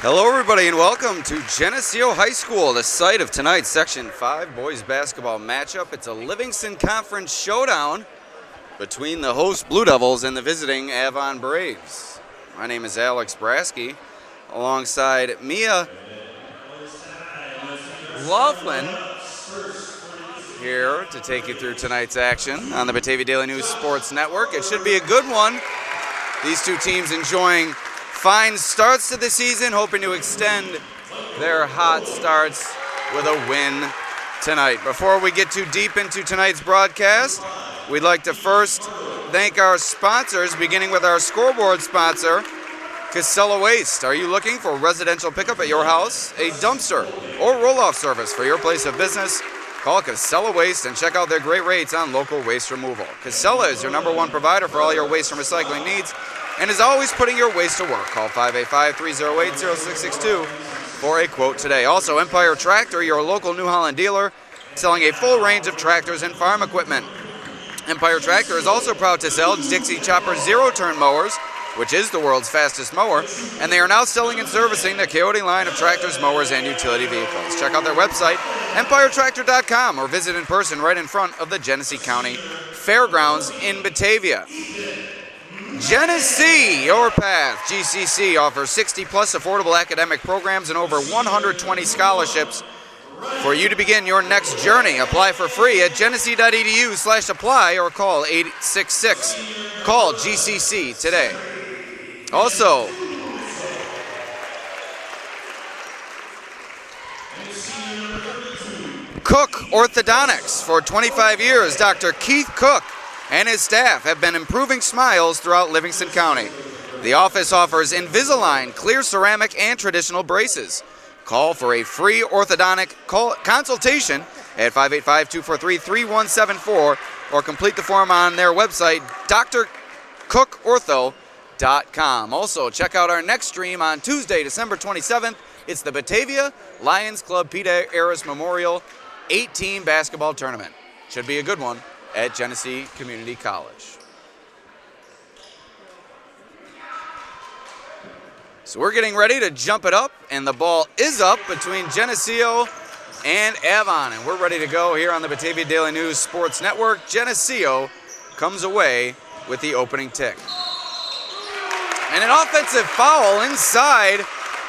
Hello everybody and welcome to Geneseo High School, the site of tonight's Section 5 boys basketball matchup. It's a Livingston Conference showdown between the host Blue Devils and the visiting Avon Braves. My name is Alex Brasky, alongside Mia Laughlin here to take you through tonight's action on the Batavia Daily News Sports Network. It should be a good one. These two teams enjoying fine starts to the season, hoping to extend their hot starts with a win tonight. Before we get too deep into tonight's broadcast, we'd like to first thank our sponsors, beginning with our scoreboard sponsor, Casella Waste. Are you looking for residential pickup at your house, a dumpster, or roll-off service for your place of business? Call Casella Waste and check out their great rates on local waste removal. Casella is your #1 provider for all your waste and recycling needs, and is always putting your waste to work. Call 585-308-0662 for a quote today. Also, Empire Tractor, your local New Holland dealer, selling a full range of tractors and farm equipment. Empire Tractor is also proud to sell Dixie Chopper zero-turn mowers, which is the world's fastest mower, and they are now selling and servicing the Coyote line of tractors, mowers, and utility vehicles. Check out their website, empiretractor.com, or visit in person right in front of the Geneseo County Fairgrounds in Batavia. Geneseo, your path. GCC offers 60-plus affordable academic programs and over 120 scholarships for you to begin your next journey. Apply for free at geneseo.edu/apply or call 866. Call GCC today. Also, Cook Orthodontics. For 25 years, Dr. Keith Cook and his staff have been improving smiles throughout Livingston County. The office offers Invisalign, clear ceramic, and traditional braces. Call for a free orthodontic consultation at 585-243-3174 or complete the form on their website, drcookortho.com. Also, check out our next stream on Tuesday, December 27th. It's the Batavia Lions Club Pete Ayres Memorial 8-team basketball tournament. Should be a good one at Geneseo Community College. So we're getting ready to jump it up, and the ball is up between Geneseo and Avon, and we're ready to go here on the Batavia Daily News Sports Network. Geneseo comes away with the opening tick. And an offensive foul inside.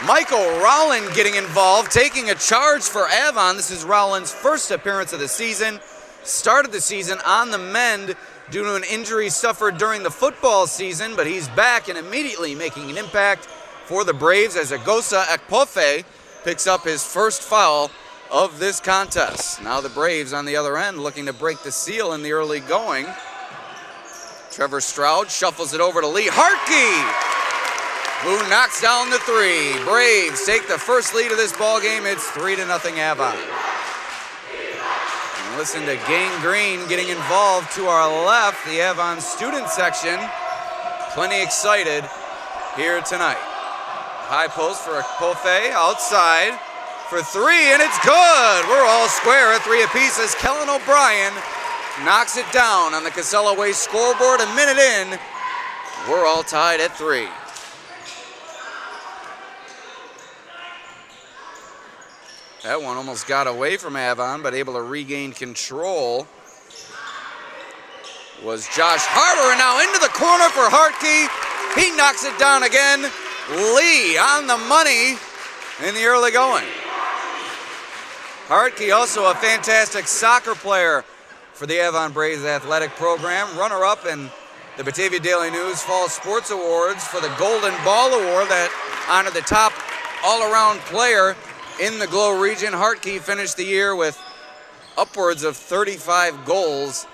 Michael Rowland getting involved, taking a charge for Avon. This is Rowland's first appearance of the season. Started the season on the mend due to an injury suffered during the football season, but he's back and immediately making an impact for the Braves as Agosa Ekpofe picks up his first foul of this contest. Now the Braves on the other end looking to break the seal in the early going. Trevor Stroud shuffles it over to Lee Hartke, who knocks down the three. Braves take the first lead of this ball game. It's 3-0 Avon. And listen to Gang Green getting involved to our left, the Avon student section. Plenty excited here tonight. High post for Ekpofe, outside for three, and it's good. We're all square at three apiece as Kellen O'Brien knocks it down on the Casella Waste scoreboard. A minute in, we're all tied at three. That one almost got away from Avon, but able to regain control was Josh Harder, and now into the corner for Hartke. He knocks it down again. Lee on the money in the early going. Hartke, also a fantastic soccer player for the Avon Braves athletic program. Runner-up in the Batavia Daily News Fall Sports Awards for the Golden Ball Award that honored the top all-around player in the Glow region. Hartke finished the year with upwards of 35 goals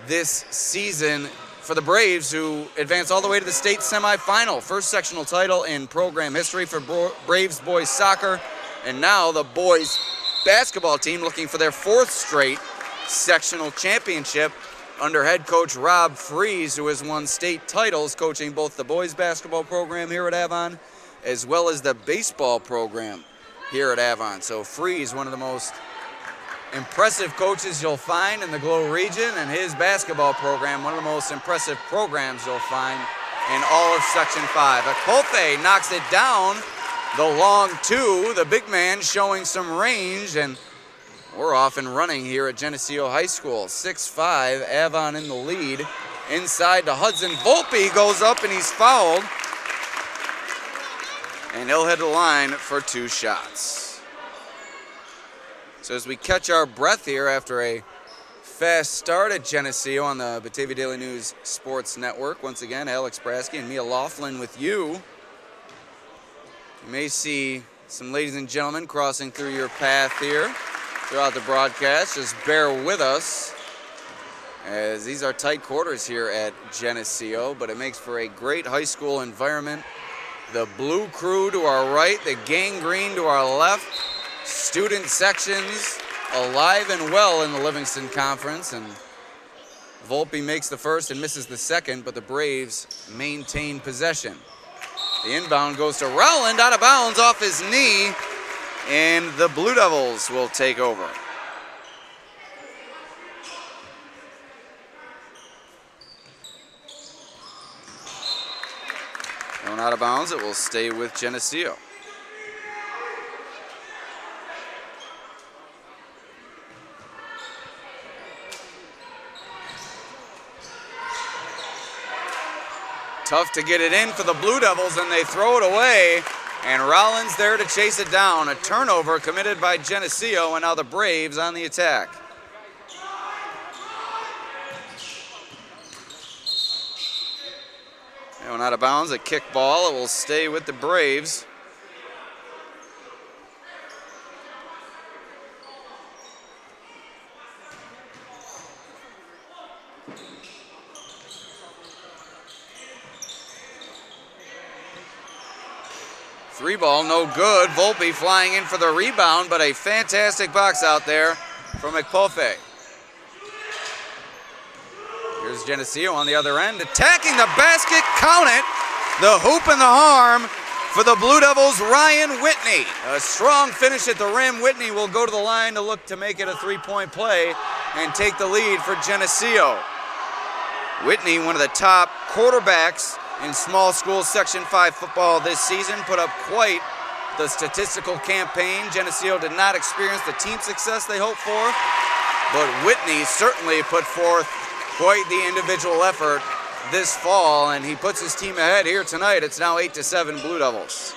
this season for the Braves, who advanced all the way to the state semifinal. First sectional title in program history for Braves boys soccer. And now the boys basketball team looking for their fourth straight sectional championship under head coach Rob Freeze, who has won state titles coaching both the boys basketball program here at Avon as well as the baseball program here at Avon. So Freeze, one of the most impressive coaches you'll find in the Glow region, and his basketball program, one of the most impressive programs you'll find in all of Section 5. Ekpofe knocks it down the long two, the big man showing some range, and we're off and running here at Geneseo High School. 6-5, Avon in the lead. Inside to Hudson. Volpe goes up and he's fouled. And he'll head to the line for 2 shots. So as we catch our breath here after a fast start at Geneseo on the Batavia Daily News Sports Network. Once again, Alex Brasky and Mia Laughlin with you. You may see some ladies and gentlemen crossing through your path here throughout the broadcast. Just bear with us, as these are tight quarters here at Geneseo, but it makes for a great high school environment. The blue crew to our right, the gang green to our left, student sections alive and well in the Livingston Conference, and Volpe makes the first and misses the second, but the Braves maintain possession. The inbound goes to Rowland, out of bounds off his knee, and the Blue Devils will take over. Going out of bounds, it will stay with Geneseo. Tough to get it in for the Blue Devils, and they throw it away, and Rollins there to chase it down. A turnover committed by Geneseo, and now the Braves on the attack. Going out of bounds, a kick ball. It will stay with the Braves. Three ball, no good. Volpe flying in for the rebound, but a fantastic box out there from McPulfe. Here's Geneseo on the other end, attacking the basket, count it. The hoop and the harm for the Blue Devils, Ryan Whitney. A strong finish at the rim. Whitney will go to the line to look to make it a three-point play and take the lead for Geneseo. Whitney, one of the top quarterbacks in small school Section 5 football this season, put up quite the statistical campaign. Geneseo did not experience the team success they hoped for, but Whitney certainly put forth quite the individual effort this fall, and he puts his team ahead here tonight. It's now 8-7 Blue Devils.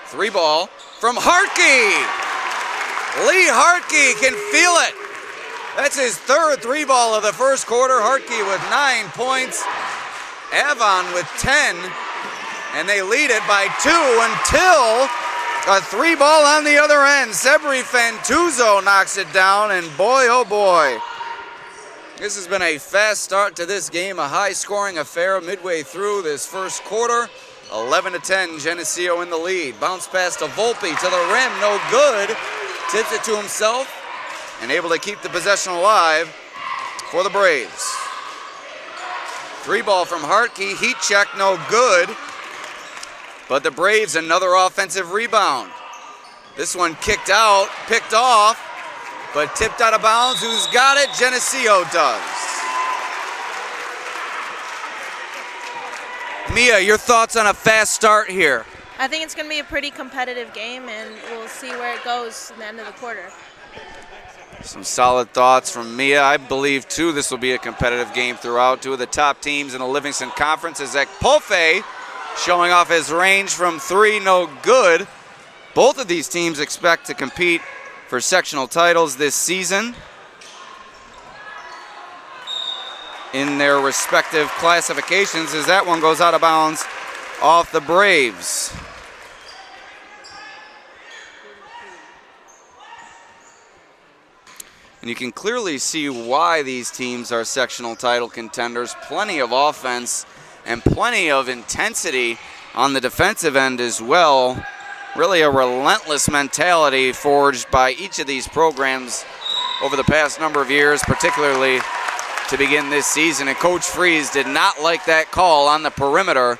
Three ball from Hartke. Lee Hartke can feel it. That's his third three ball of the first quarter. Hartke with 9 points. Avon with 10. And they lead it by 2 until a three ball on the other end. Sebri Fantuzzo knocks it down, and boy, oh boy. This has been a fast start to this game, a high-scoring affair midway through this first quarter. 11-10, Geneseo in the lead. Bounce pass to Volpe to the rim, no good. Tips it to himself and able to keep the possession alive for the Braves. Three ball from Hartke, heat check, no good. But the Braves, another offensive rebound. This one kicked out, picked off, but tipped out of bounds. Who's got it? Geneseo does. Mia, your thoughts on a fast start here? I think it's going to be a pretty competitive game, and we'll see where it goes in the end of the quarter. Some solid thoughts from Mia. I believe, too, this will be a competitive game throughout. Two of the top teams in the Livingston Conference. Is McPulfe showing off his range from three, no good. Both of these teams expect to compete for sectional titles this season in their respective classifications, as that one goes out of bounds off the Braves. And you can clearly see why these teams are sectional title contenders. Plenty of offense and plenty of intensity on the defensive end as well. Really a relentless mentality forged by each of these programs over the past number of years, particularly to begin this season. And Coach Freeze did not like that call on the perimeter,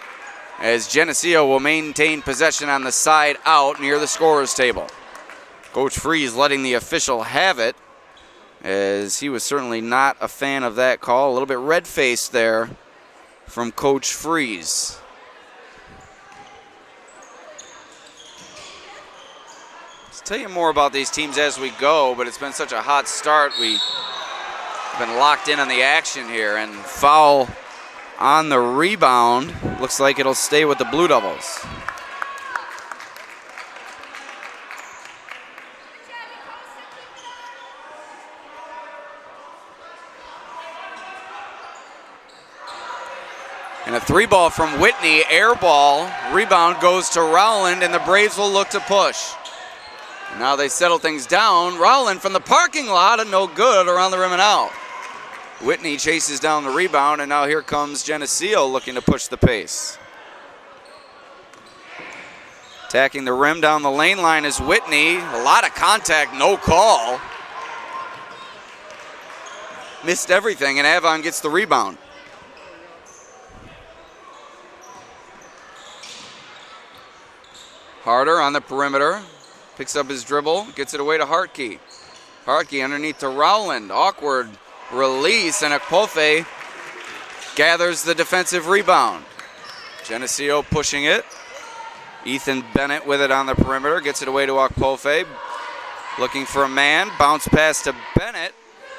as Geneseo will maintain possession on the side out near the scorer's table. Coach Freeze letting the official have it, as he was certainly not a fan of that call. A little bit red-faced there from Coach Freeze. Let's tell you more about these teams as we go, but it's been such a hot start. We've been locked in on the action here, and foul on the rebound. Looks like it'll stay with the Blue Devils. And a 3-ball from Whitney, air ball. Rebound goes to Rowland, and the Braves will look to push. And now they settle things down. Rowland from the parking lot, and no good, around the rim and out. Whitney chases down the rebound, and now here comes Geneseo looking to push the pace. Attacking the rim down the lane line is Whitney. A lot of contact, no call. Missed everything, and Avon gets the rebound. Harder on the perimeter, picks up his dribble, gets it away to Hartke. Hartke underneath to Rowland, awkward release, and Akpofe gathers the defensive rebound. Geneseo pushing it. Ethan Bennett with it on the perimeter, gets it away to Akpofe. Looking for a man, bounce pass to Bennett.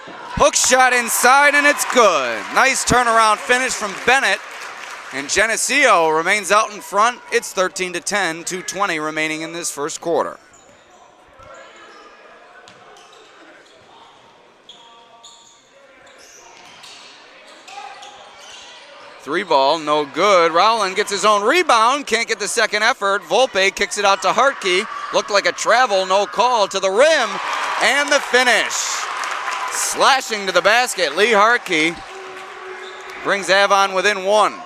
Hook shot inside, and it's good. Nice turnaround finish from Bennett. And Geneseo remains out in front. It's 13-10, 2:20 remaining in this first quarter. Three ball, no good. Rowland gets his own rebound, can't get the second effort. Volpe kicks it out to Hartke. Looked like a travel, no call, to the rim, and the finish. Slashing to the basket, Lee Hartke brings Avon within one.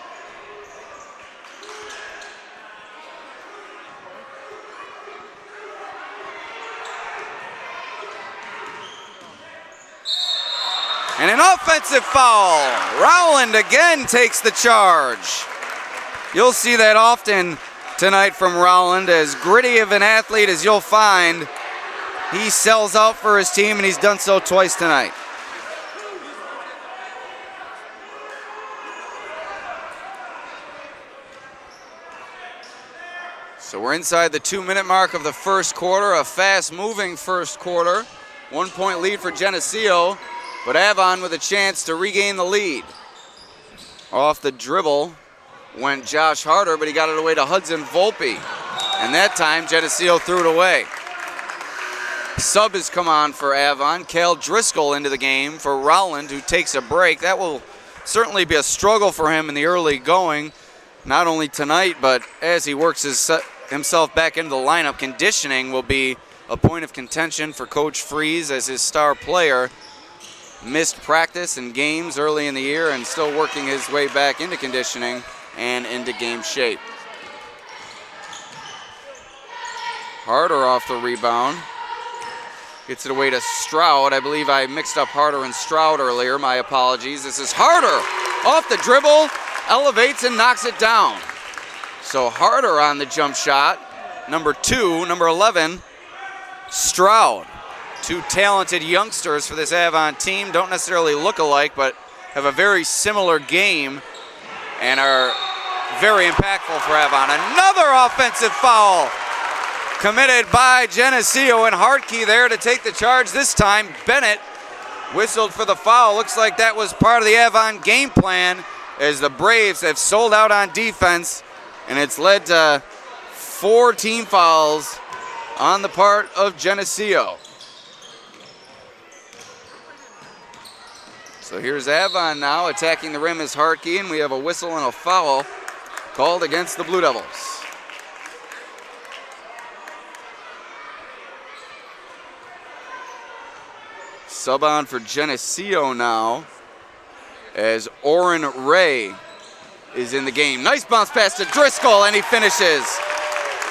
And an offensive foul. Rowland again takes the charge. You'll see that often tonight from Rowland. As gritty of an athlete as you'll find, he sells out for his team, and he's done so twice tonight. So we're inside the 2-minute mark of the first quarter, a fast-moving first quarter. 1-point lead for Geneseo. But Avon with a chance to regain the lead. Off the dribble went Josh Harder, but he got it away to Hudson Volpe. And that time, Geneseo threw it away. Sub has come on for Avon. Cal Driscoll into the game for Rowland, who takes a break. That will certainly be a struggle for him in the early going, not only tonight, but as he works himself back into the lineup. Conditioning will be a point of contention for Coach Freeze as his star player. Missed practice and games early in the year and still working his way back into conditioning and into game shape. Harder off the rebound. Gets it away to Stroud. I believe I mixed up Harder and Stroud earlier. My apologies. This is Harder off the dribble, elevates and knocks it down. So Harder on the jump shot. Number 2, number 11, Stroud. Two talented youngsters for this Avon team. Don't necessarily look alike, but have a very similar game and are very impactful for Avon. Another offensive foul committed by Geneseo, and Hartke there to take the charge. This time, Bennett whistled for the foul. Looks like that was part of the Avon game plan, as the Braves have sold out on defense, and it's led to 4 team fouls on the part of Geneseo. So here's Avon now attacking the rim as Hartke, and we have a whistle and a foul called against the Blue Devils. Sub on for Geneseo now as Oren Ray is in the game. Nice bounce pass to Driscoll, and he finishes.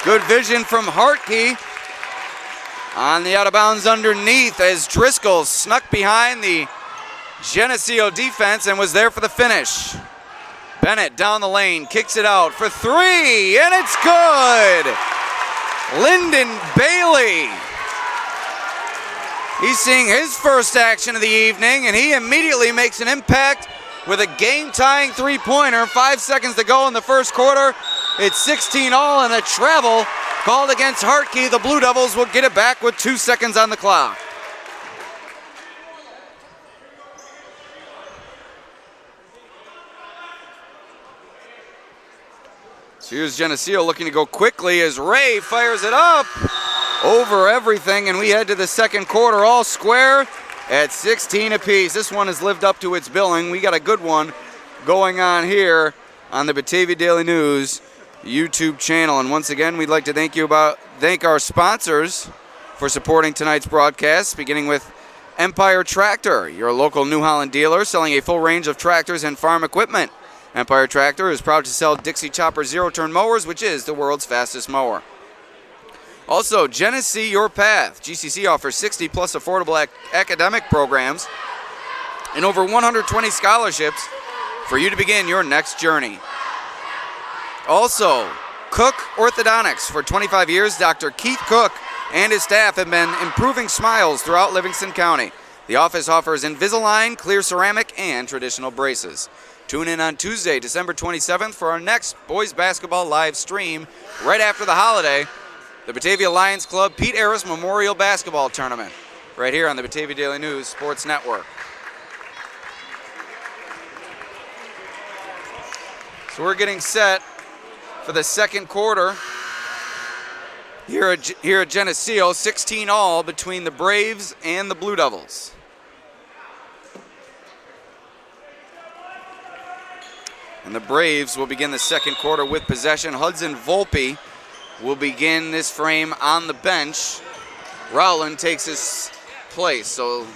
Good vision from Hartke on the out of bounds underneath as Driscoll snuck behind the Geneseo defense and was there for the finish. Bennett down the lane, kicks it out for 3, and it's good. Lyndon Bailey He's seeing his first action of the evening, and he immediately makes an impact with a game-tying three-pointer. 5 seconds to go in the first quarter. It's 16-all and a travel called against Hartke. The Blue Devils will get it back with 2 seconds on the clock. So here's Geneseo looking to go quickly as Ray fires it up over everything, and we head to the second quarter all square at 16 apiece. This one has lived up to its billing. We got a good one going on here on the Batavia Daily News YouTube channel. And once again, we'd like to thank our sponsors for supporting tonight's broadcast, beginning with Empire Tractor, your local New Holland dealer selling a full range of tractors and farm equipment. Empire Tractor is proud to sell Dixie Chopper zero-turn mowers, which is the world's fastest mower. Also, Geneseo Your Path. GCC offers 60-plus affordable academic programs and over 120 scholarships for you to begin your next journey. Also, Cook Orthodontics. For 25 years, Dr. Keith Cook and his staff have been improving smiles throughout Livingston County. The office offers Invisalign, clear ceramic, and traditional braces. Tune in on Tuesday, December 27th for our next boys basketball live stream right after the holiday. The Batavia Lions Club Pete Harris Memorial Basketball Tournament, right here on the Batavia Daily News Sports Network. So we're getting set for the second quarter here at Geneseo, 16-all between the Braves and the Blue Devils. And the Braves will begin the second quarter with possession. Hudson Volpe will begin this frame on the bench. Rowland takes his place. So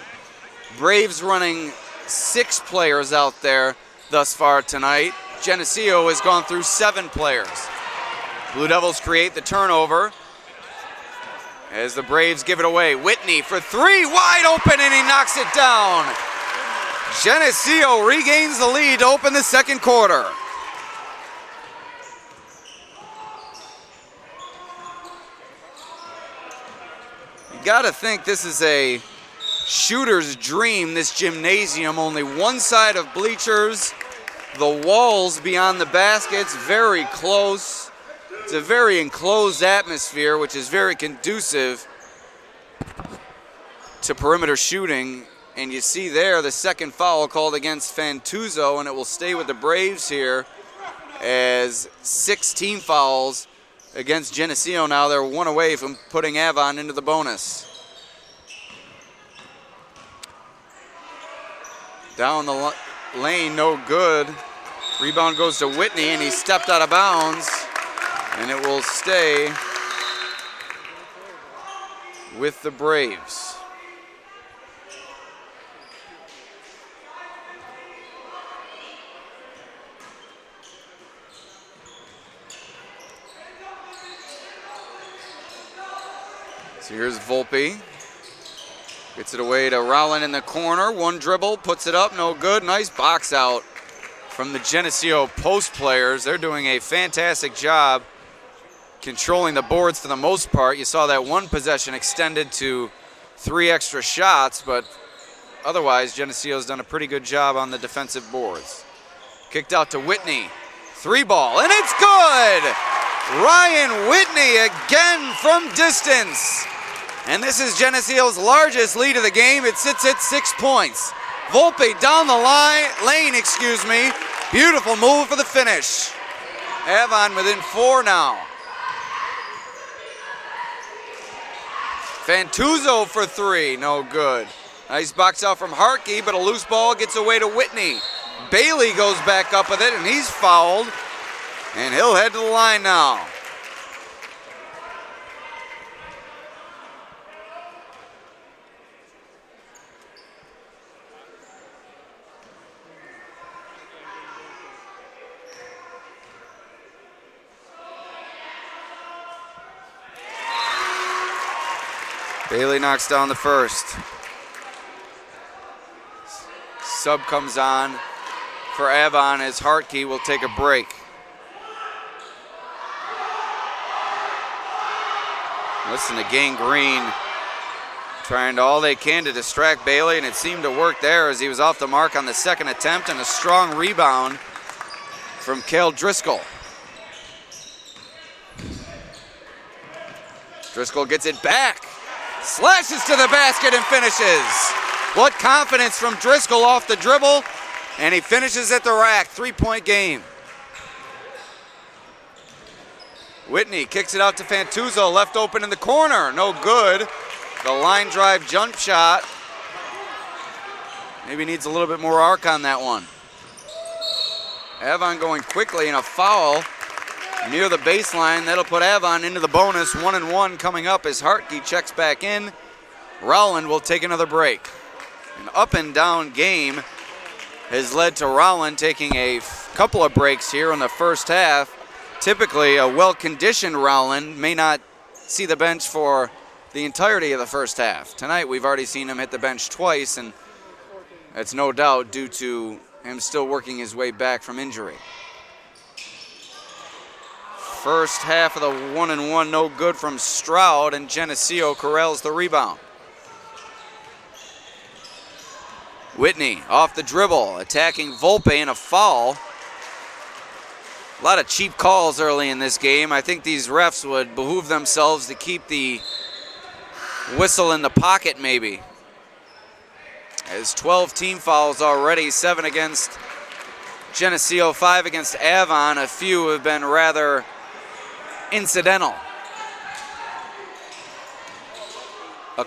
Braves running 6 players out there thus far tonight. Geneseo has gone through 7 players. Blue Devils create the turnover as the Braves give it away. Whitney for 3, wide open, and he knocks it down. Geneseo regains the lead to open the second quarter. Gotta think this is a shooter's dream, this gymnasium. Only one side of bleachers, the walls beyond the baskets, very close. It's a very enclosed atmosphere, which is very conducive to perimeter shooting. And you see there the second foul called against Fantuzzo, and it will stay with the Braves here as 16 fouls against Geneseo. Now they're 1 away from putting Avon into the bonus. Down the lane, no good. Rebound goes to Whitney, and he stepped out of bounds, and it will stay with the Braves. So here's Volpe. Gets it away to Rowland in the corner. One dribble, puts it up, no good. Nice box out from the Geneseo post players. They're doing a fantastic job controlling the boards for the most part. You saw that one possession extended to 3 extra shots, but otherwise Geneseo's done a pretty good job on the defensive boards. Kicked out to Whitney. 3-ball, and it's good! Ryan Whitney again from distance. And this is Geneseo's largest lead of the game. It sits at 6 points. Volpe down the lane. Beautiful move for the finish. Avon within 4 now. Fantuzzo for 3, no good. Nice box out from Hartke, but a loose ball gets away to Whitney. Bailey goes back up with it, and he's fouled. And he'll head to the line now. Bailey knocks down the first. Sub comes on for Avon as Hartke will take a break. Listen to Gangrene Trying all they can to distract Bailey, and it seemed to work there as he was off the mark on the second attempt, and a strong rebound from Cale Driscoll. Driscoll gets it back, slashes to the basket and finishes. What confidence from Driscoll off the dribble, and he finishes at the rack. 3-point game. Whitney kicks it out to Fantuzzo, left open in the corner, no good. The line drive jump shot. Maybe needs a little bit more arc on that one. Avon going quickly, and a foul near the baseline. That'll put Avon into the bonus. 1-1 coming up as Hartke checks back in. Rowland will take another break. An up and down game has led to Rowland taking a couple of breaks here in the first half. Typically, a well-conditioned Rowland may not see the bench for the entirety of the first half. Tonight, we've already seen him hit the bench twice, and that's no doubt due to him still working his way back from injury. First half of the 1-1, no good from Stroud, and Geneseo corrals the rebound. Whitney off the dribble, attacking Volpe, and a foul. A lot of cheap calls early in this game. I think these refs would behoove themselves to keep the whistle in the pocket maybe. As 12 team fouls already, 7 against Geneseo, 5 against Avon. A few have been rather incidental.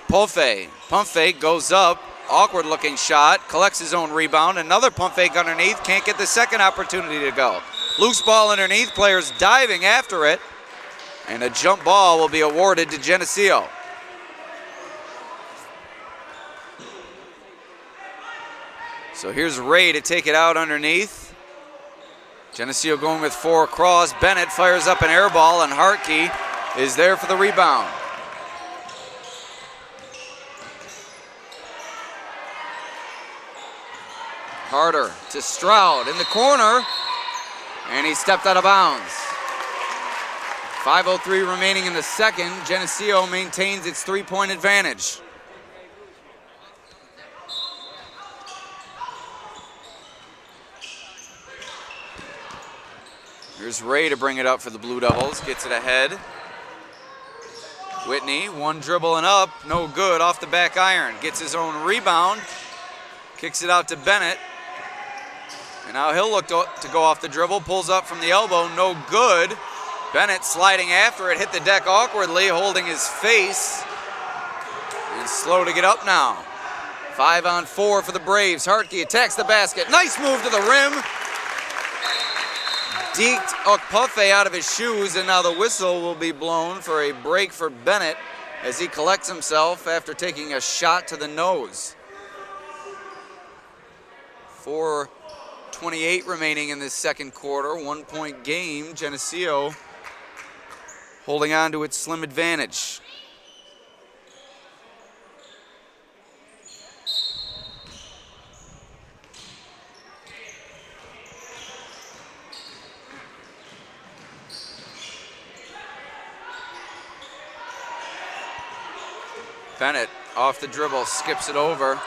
Pump fake goes up, awkward looking shot, collects his own rebound. Another pump fake underneath, can't get the second opportunity to go. Loose ball underneath, players diving after it, and a jump ball will be awarded to Geneseo. So here's Ray to take it out underneath. Geneseo going with 4 across. Bennett fires up an air ball, and Hartke is there for the rebound. Harder to Stroud in the corner, and he stepped out of bounds. 5:03 remaining in the second. Geneseo maintains its 3-point advantage. Here's Ray to bring it up for the Blue Devils. Gets it ahead. Whitney, one dribble and up. No good off the back iron. Gets his own rebound. Kicks it out to Bennett. And now he'll look to go off the dribble. Pulls up from the elbow. No good. Bennett sliding after it. Hit the deck awkwardly, holding his face. And slow to get up now. 5-on-4 for the Braves. Hartke attacks the basket. Nice move to the rim. Deked Okpufe out of his shoes, and now the whistle will be blown for a break for Bennett as he collects himself after taking a shot to the nose. 4:28 remaining in this second quarter. 1-point game. Geneseo holding on to its slim advantage. Bennett off the dribble, skips it over.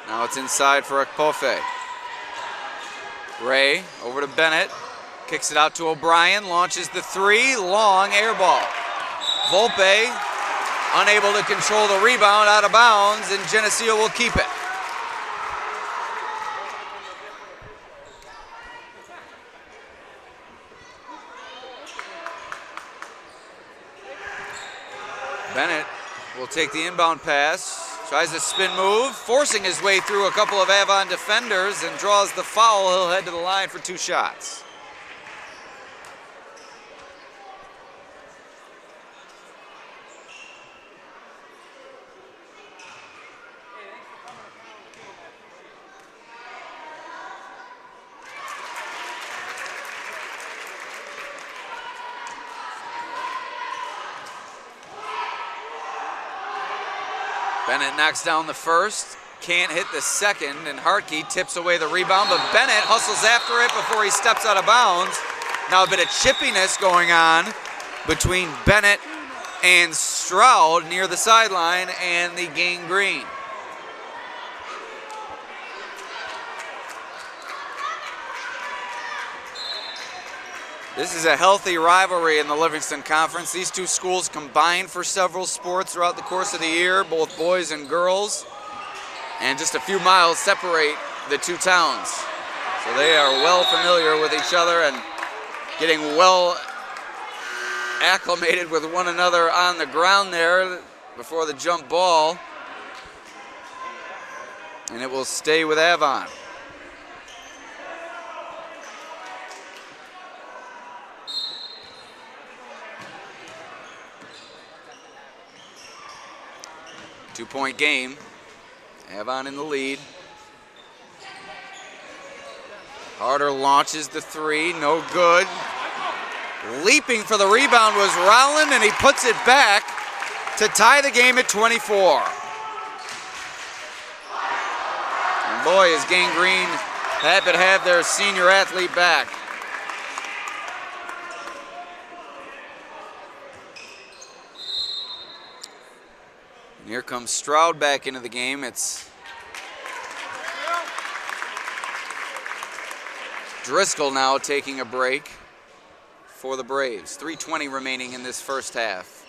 Now it's inside for Okpufe. Ray over to Bennett, kicks it out to O'Brien, launches the 3, long air ball. Volpe unable to control the rebound, out of bounds, and Geneseo will keep it. Bennett will take the inbound pass, tries a spin move, forcing his way through a couple of Avon defenders and draws the foul. He'll head to the line for 2 shots. Bennett knocks down the first, can't hit the second, and Hartke tips away the rebound, but Bennett hustles after it before he steps out of bounds. Now a bit of chippiness going on between Bennett and Stroud near the sideline and the gang green. This is a healthy rivalry in the Livingston Conference. These two schools combine for several sports throughout the course of the year, both boys and girls. And just a few miles separate the two towns. So they are well familiar with each other and getting well acclimated with one another on the ground there before the jump ball. And it will stay with Avon. Two-point game. Avon in the lead. Harder launches the three, no good. Leaping for the rebound was Rowland, and he puts it back to tie the game at 24. And boy, is Gang Green happy to have their senior athlete back. And here comes Stroud back into the game. It's Driscoll now taking a break for the Braves. 3:20 remaining in this first half.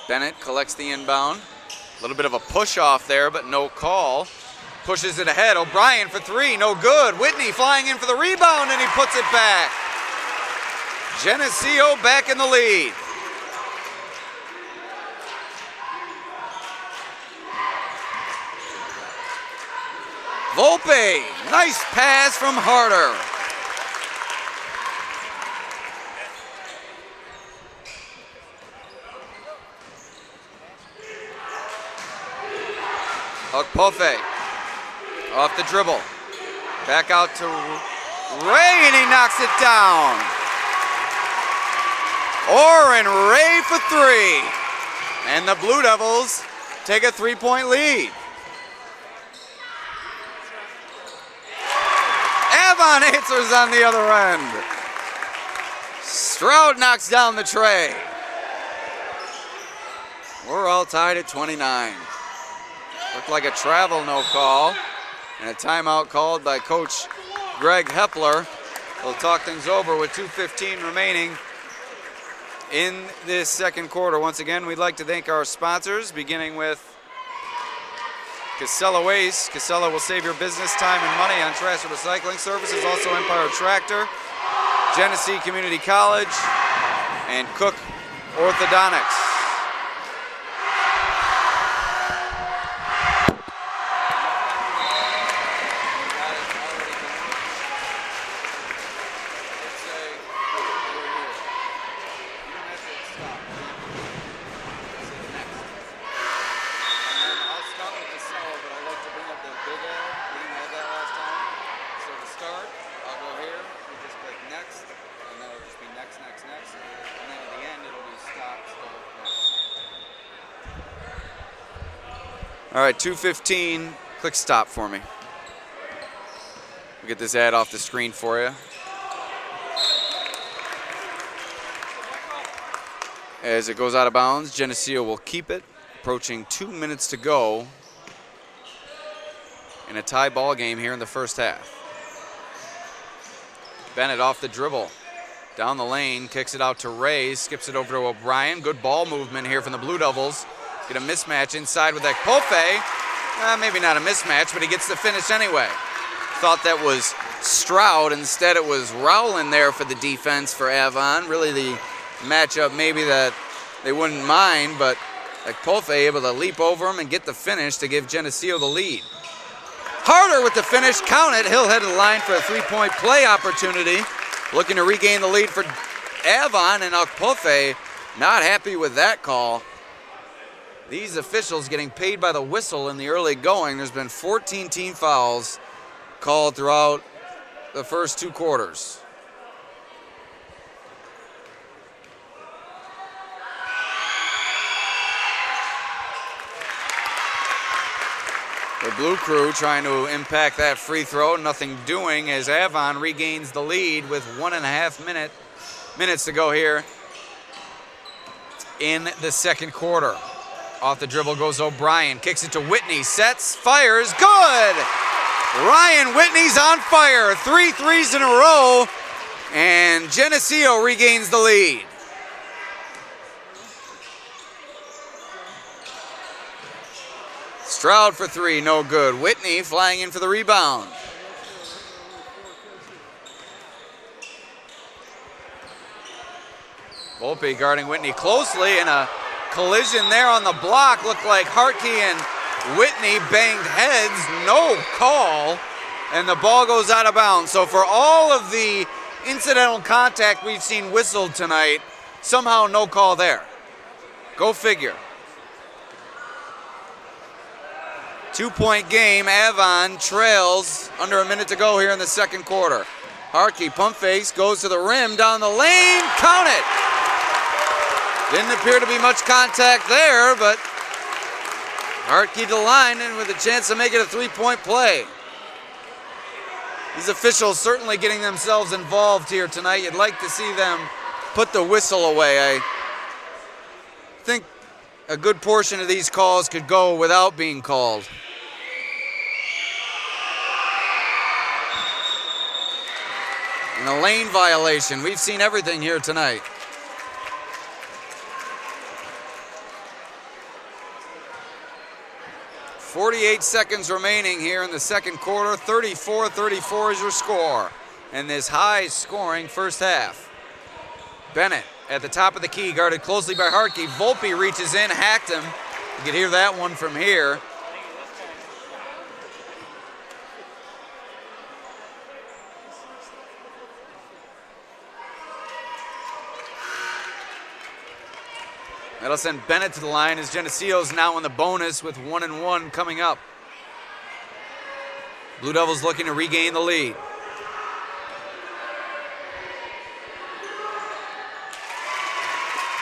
Bennett collects the inbound. A little bit of a push off there, but no call. Pushes it ahead. O'Brien for three, no good. Whitney flying in for the rebound, and he puts it back. Geneseo back in the lead. Volpe, nice pass from Harder. Okpofe off the dribble. Back out to Ray, and he knocks it down. Orrin Ray for three. And the Blue Devils take a 3-point lead. Avon answers on the other end. Stroud knocks down the tray. We're all tied at 29. Looked like a travel no call and a timeout called by Coach Greg Hepler. They'll talk things over with 2:15 remaining in this second quarter. Once again, we'd like to thank our sponsors, beginning with Casella Waste. Casella will save your business time and money on trash and recycling services. Also Empire Tractor, Geneseo Community College, and Cook Orthodontics. All right, 2:15, click stop for me. We'll get this ad off the screen for you. As it goes out of bounds, Geneseo will keep it. Approaching 2 minutes to go in a tie ball game here in the first half. Bennett off the dribble. Down the lane, kicks it out to Ray, skips it over to O'Brien. Good ball movement here from the Blue Devils. Get a mismatch inside with Ekpofe. Maybe not a mismatch, but he gets the finish anyway. Thought that was Stroud. Instead, it was Rowland there for the defense for Avon. Really the matchup maybe that they wouldn't mind, but Ekpofe able to leap over him and get the finish to give Geneseo the lead. Harder with the finish. Count it. He'll head to the line for a three-point play opportunity. Looking to regain the lead for Avon, and Ekpofe not happy with that call. These officials getting paid by the whistle in the early going. There's been 14 team fouls called throughout the first two quarters. The blue crew trying to impact that free throw, nothing doing as Avon regains the lead with 1.5 minutes to go here in the second quarter. Off the dribble goes O'Brien, kicks it to Whitney, sets, fires, good! Ryan Whitney's on fire, 3 threes in a row, and Geneseo regains the lead. Stroud for 3, no good. Whitney flying in for the rebound. Volpe guarding Whitney closely, and a collision there on the block. Looked like Hartke and Whitney banged heads, no call, and the ball goes out of bounds. So for all of the incidental contact we've seen whistled tonight, somehow no call there. Go figure. 2-point game, Avon trails under a minute to go here in the second quarter. Hartke, pump fakes, goes to the rim, down the lane, count it! Didn't appear to be much contact there, but Hartke to the line and with a chance to make it a 3-point play. These officials certainly getting themselves involved here tonight. You'd like to see them put the whistle away. I think a good portion of these calls could go without being called. And a lane violation. We've seen everything here tonight. .48 seconds remaining here in the second quarter. 34-34 is your score in this high-scoring first half. Bennett at the top of the key, guarded closely by Hartke. Volpe reaches in, hacked him. You can hear that one from here. That'll send Bennett to the line as Geneseo's now in the bonus with 1-1 coming up. Blue Devils looking to regain the lead.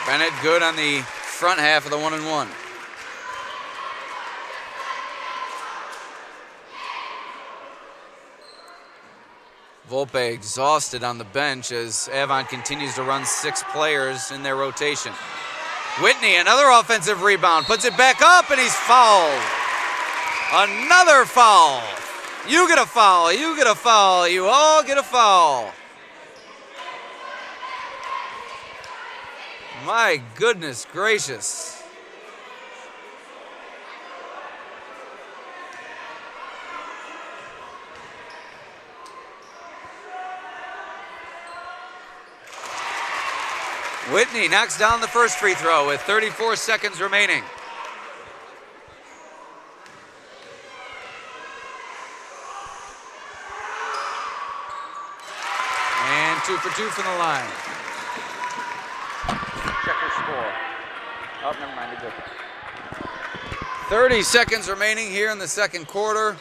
Bennett good on the front half of the 1-1. Volpe exhausted on the bench as Avon continues to run 6 players in their rotation. Whitney, another offensive rebound, puts it back up, and he's fouled. Another foul. You get a foul, you get a foul, you all get a foul. My goodness gracious. Whitney knocks down the first free throw with 34 seconds remaining. And 2 for 2 from the line. Check your score. Oh, never mind, you're good. 30 seconds remaining here in the second quarter.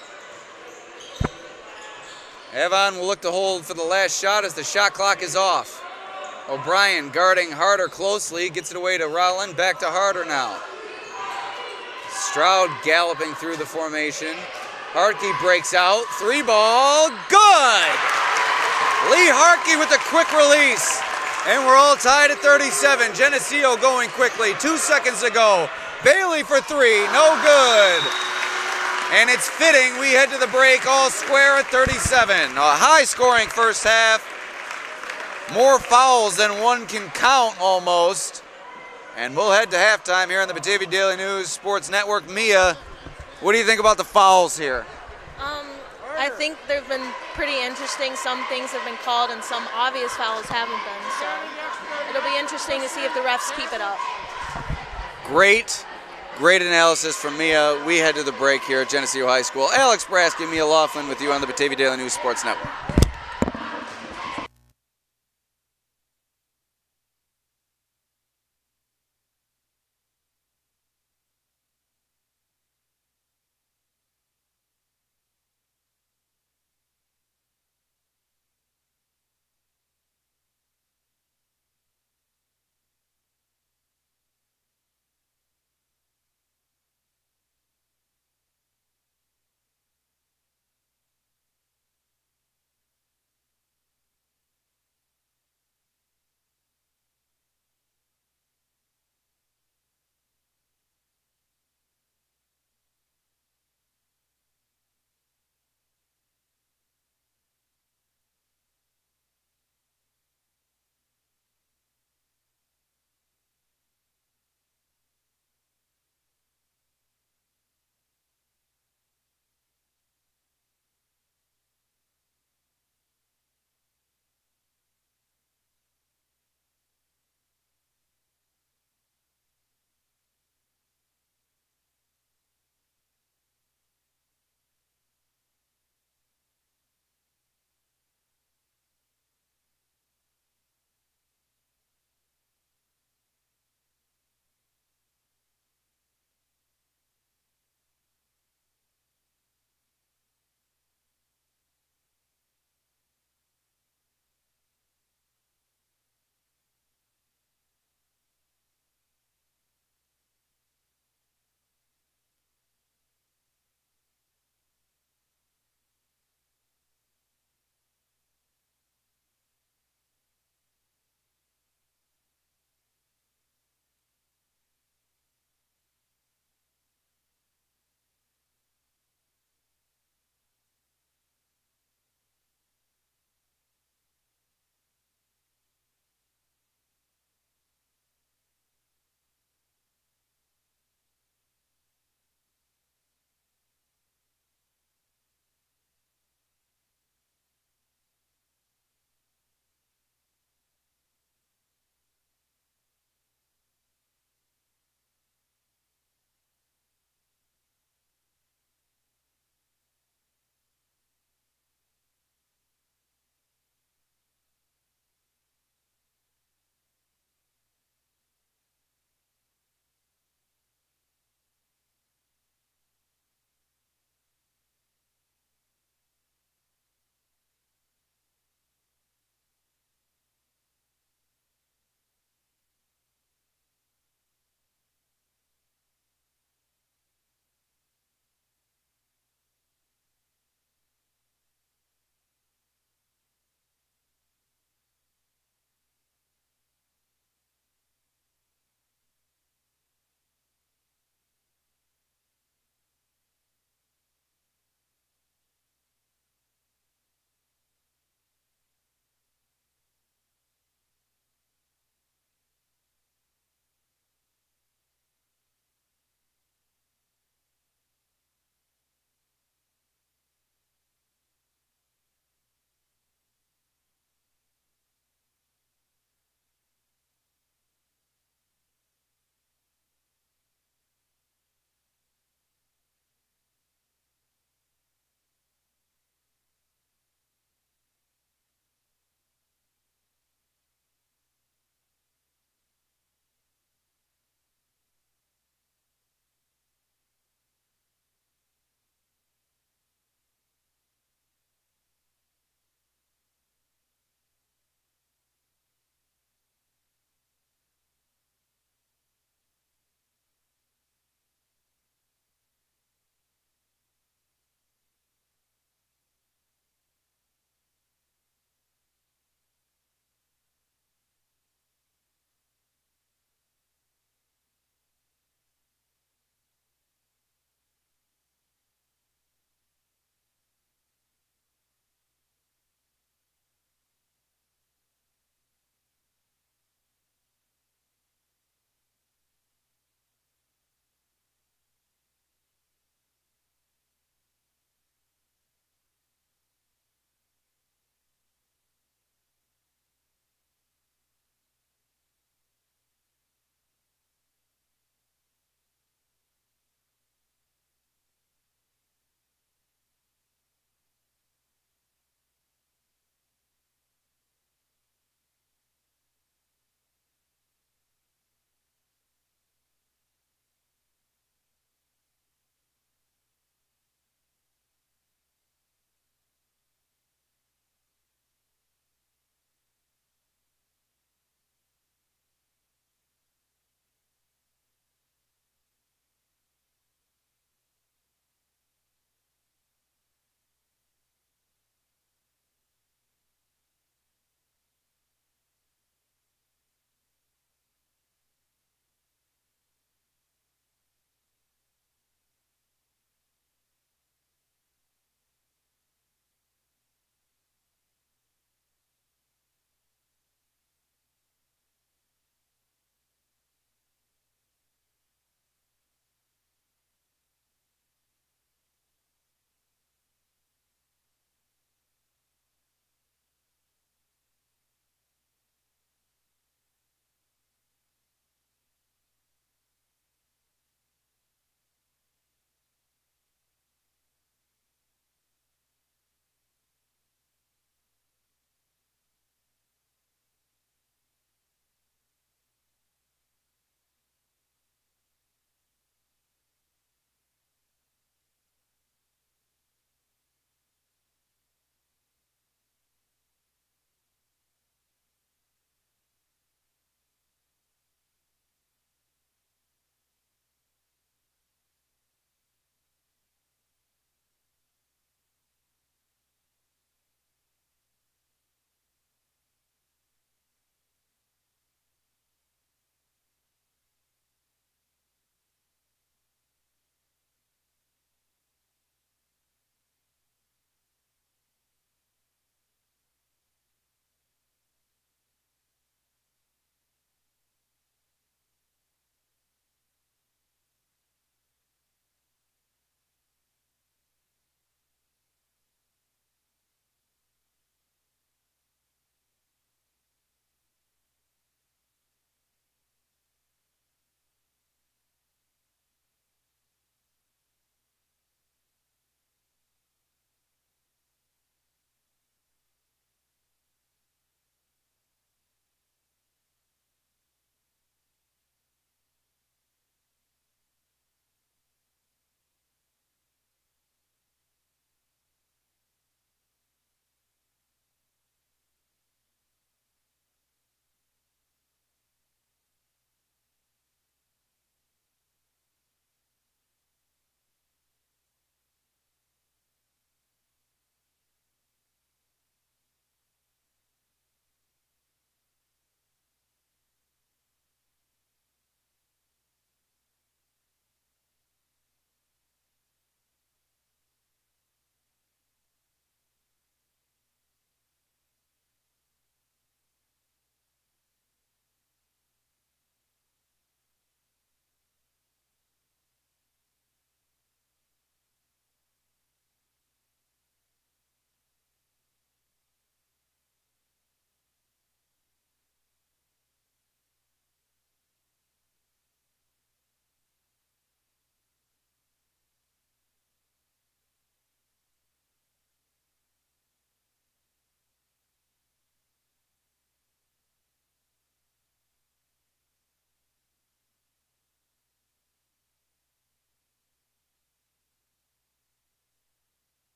Avon will look to hold for the last shot as the shot clock is off. O'Brien guarding Harder closely, gets it away to Rowland, back to Harder now. Stroud galloping through the formation. Hartke breaks out, 3-ball, good! Lee Hartke with a quick release, and we're all tied at 37. Geneseo going quickly, 2 seconds to go. Bailey for 3, no good. And it's fitting, we head to the break all square at 37. A high-scoring first half. More fouls than one can count almost. And we'll head to halftime here on the Batavia Daily News Sports Network. Mia, what do you think about the fouls here? I think they've been pretty interesting. Some things have been called and some obvious fouls haven't been. So it'll be interesting to see if the refs keep it up. Great analysis from Mia. We head to the break here at Geneseo High School. Alex Brasky, Mia Laughlin with you on the Batavia Daily News Sports Network.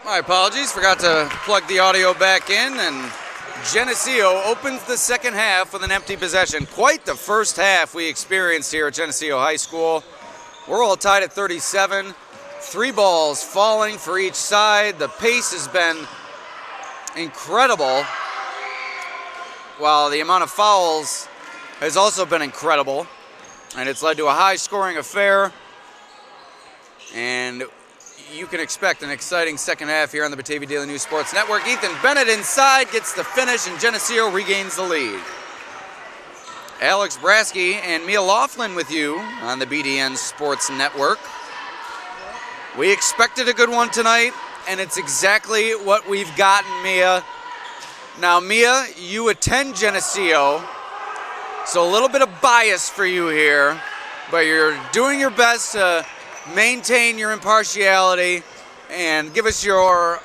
My apologies, forgot to plug the audio back in, and Geneseo opens the second half with an empty possession. Quite the first half we experienced here at Geneseo High School. We're all tied at 37. 3 balls falling for each side. The pace has been incredible, while the amount of fouls has also been incredible. And it's led to a high-scoring affair. And you can expect an exciting second half here on the Batavia Daily News Sports Network. Ethan Bennett inside gets the finish, and Geneseo regains the lead. Alex Brasky and Mia Laughlin with you on the BDN Sports Network. We expected a good one tonight, and it's exactly what we've gotten, Mia. Now, Mia, you attend Geneseo, so a little bit of bias for you here, but you're doing your best to maintain your impartiality and give us your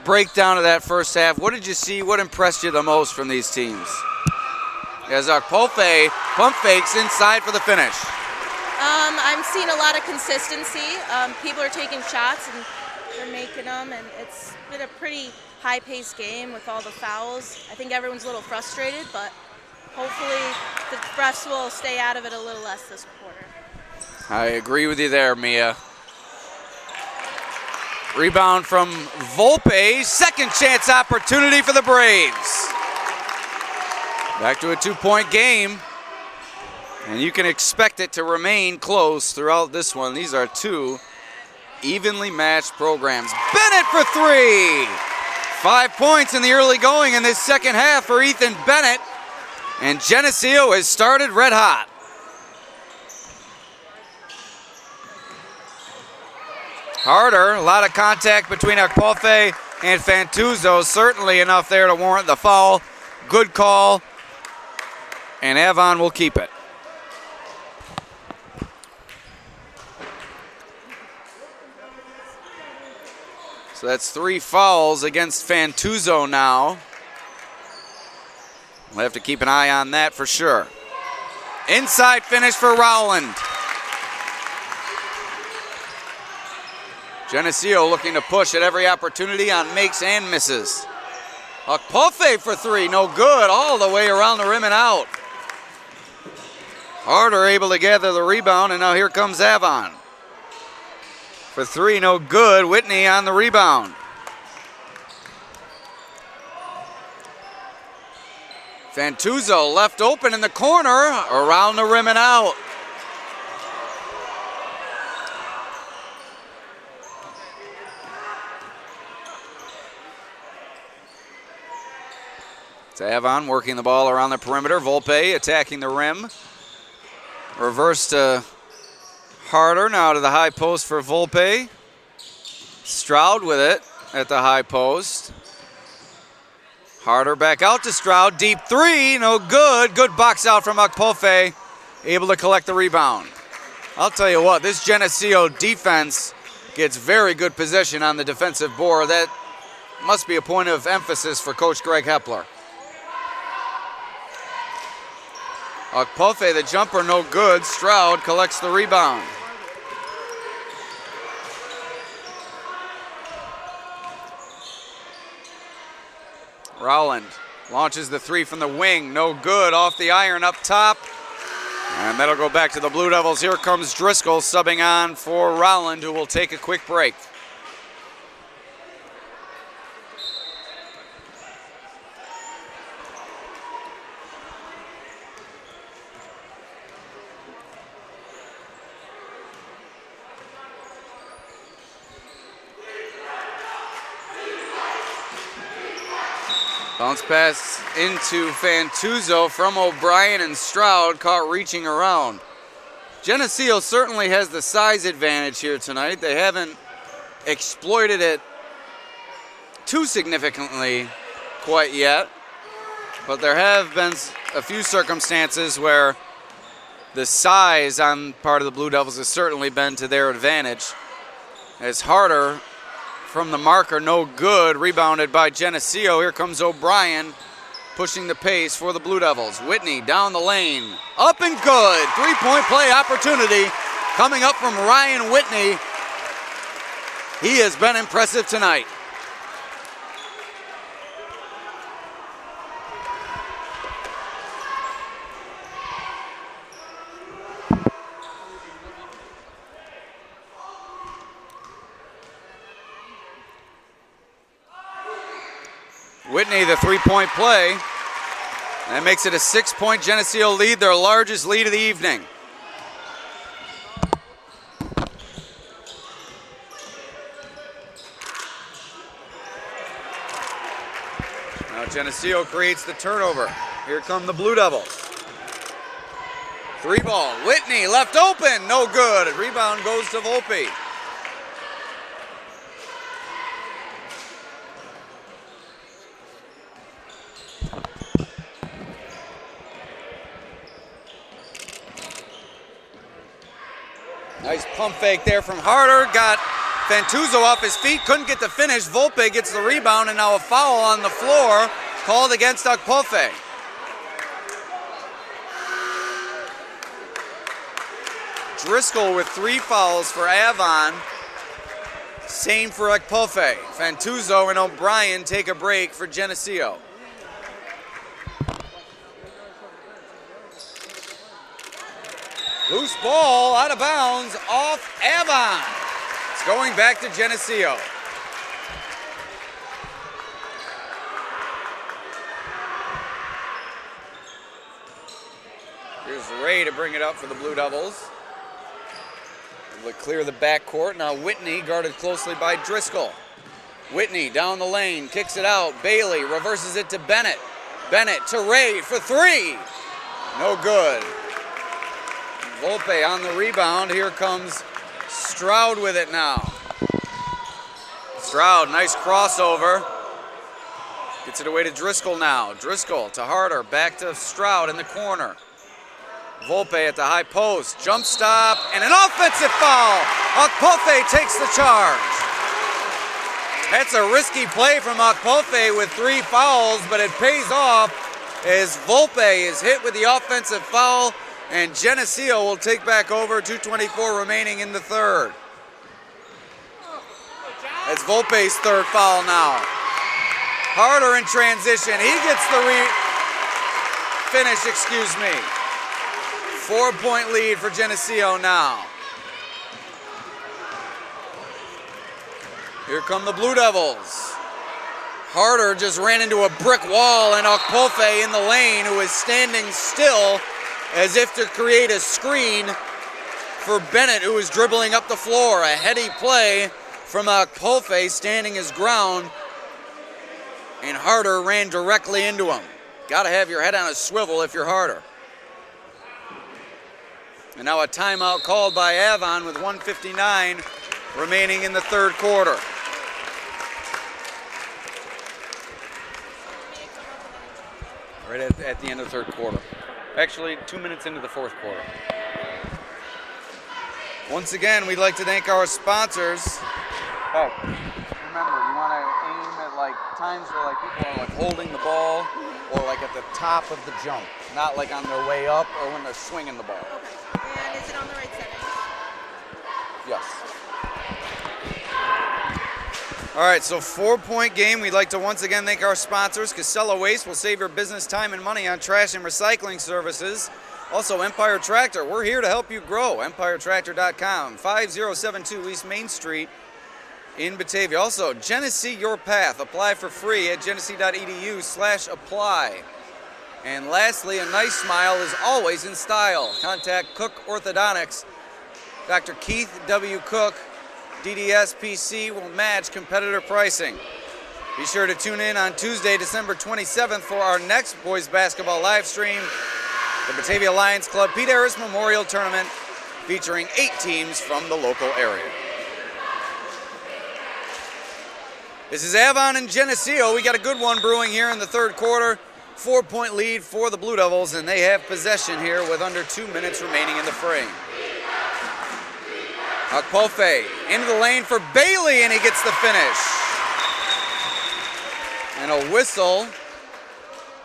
breakdown of that first half. What did you see? What impressed you the most from these teams? As Akpolfe pump fakes inside for the finish. I'm seeing a lot of consistency. People are taking shots and they're making them, and it's been a pretty high-paced game with all the fouls. I think everyone's a little frustrated, but hopefully the refs will stay out of it a little less this quarter. I agree with you there, Mia. Rebound from Volpe. Second chance opportunity for the Braves. Back to a 2-point game. And you can expect it to remain close throughout this one. These are 2 evenly matched programs. Bennett for 3. 5 points in the early going in this second half for Ethan Bennett. And Geneseo has started red hot. Harder, a lot of contact between Akpolfe and Fantuzzo. Certainly enough there to warrant the foul. Good call. And Avon will keep it. So that's 3 fouls against Fantuzzo now. We'll have to keep an eye on that for sure. Inside finish for Rowland. Geneseo looking to push at every opportunity on makes and misses. Akpolfe for 3, no good, all the way around the rim and out. Harder able to gather the rebound, and now here comes Avon. For 3, no good. Whitney on the rebound. Fantuzzo left open in the corner, around the rim and out. It's Avon working the ball around the perimeter. Volpe attacking the rim. Reverse to Harder, now to the high post for Volpe. Stroud with it at the high post. Harder back out to Stroud. Deep 3, no good. Good box out from Akpolfe. Able to collect the rebound. I'll tell you what, this Geneseo defense gets very good position on the defensive board. That must be a point of emphasis for Coach Greg Hepler. Akpolfe, the jumper, no good. Stroud collects the rebound. Rowland launches the 3 from the wing, no good. Off the iron up top. And that'll go back to the Blue Devils. Here comes Driscoll subbing on for Rowland, who will take a quick break. Bounce pass into Fantuzzo from O'Brien, and Stroud caught reaching around. Geneseo certainly has the size advantage here tonight. They haven't exploited it too significantly quite yet, but there have been a few circumstances where the size on part of the Blue Devils has certainly been to their advantage. As Harder from the marker, no good. Rebounded by Geneseo. Here comes O'Brien pushing the pace for the Blue Devils. Whitney down the lane. Up and good. 3-point play opportunity coming up from Ryan Whitney. He has been impressive tonight. Whitney, the three-point play. That makes it a 6-point Geneseo lead, their largest lead of the evening. Now Geneseo creates the turnover. Here come the Blue Devils. Three ball, Whitney left open, no good. Rebound goes to Volpe. Nice pump fake there from Harder. Got Fantuzzo off his feet, couldn't get the finish. Volpe gets the rebound, and now a foul on the floor called against Akpofe. Driscoll with 3 fouls for Avon. Same for Akpofe. Fantuzzo and O'Brien take a break for Geneseo. Loose ball out of bounds off Avon. It's going back to Geneseo. Here's Ray to bring it up for the Blue Devils. Able to clear the backcourt. Now Whitney guarded closely by Driscoll. Whitney down the lane, kicks it out. Bailey reverses it to Bennett. Bennett to Ray for 3. No good. Volpe on the rebound. Here comes Stroud with it now. Stroud, nice crossover. Gets it away to Driscoll now. Driscoll to Harder, back to Stroud in the corner. Volpe at the high post, jump stop, and an offensive foul. Akpofe takes the charge. That's a risky play from Akpofe with 3 fouls, but it pays off as Volpe is hit with the offensive foul, and Geneseo will take back over. 2:24 remaining in the third. That's Volpe's 3rd foul now. Harder in transition. He gets the finish, 4-point lead for Geneseo now. Here come the Blue Devils. Harder just ran into a brick wall, and Akpofe in the lane, who is standing still as if to create a screen for Bennett, who is dribbling up the floor. A heady play from Akpofe, standing his ground, and Harder ran directly into him. Got to have your head on a swivel if you're Harder. And now a timeout called by Avon with 1:59 remaining in the third quarter. Right at the end of the third quarter. Actually, 2 minutes into the fourth quarter. Once again, we'd like to thank our sponsors. Oh, remember, you want to aim at like times where like people are like holding the ball or like at the top of the jump, not like on their way up or when they're swinging the ball. Okay. And is it on the right setting? Yes. All right, so 4-point game. We'd like to once again thank our sponsors. Casella Waste will save your business time and money on trash and recycling services. Also, Empire Tractor. We're here to help you grow. EmpireTractor.com, 5072 East Main Street in Batavia. Also, Genesee Your Path. Apply for free at genesee.edu/apply. And lastly, a nice smile is always in style. Contact Cook Orthodontics. Dr. Keith W. Cook, DDS PC, will match competitor pricing. Be sure to tune in on Tuesday, December 27th for our next boys basketball live stream, the Batavia Lions Club Pete Harris Memorial Tournament, featuring 8 teams from the local area. This is Avon and Geneseo. We got a good one brewing here in the third quarter. 4-point lead for the Blue Devils, and they have possession here with under 2 minutes remaining in the frame. Akpofe into the lane for Bailey, and he gets the finish. And a whistle.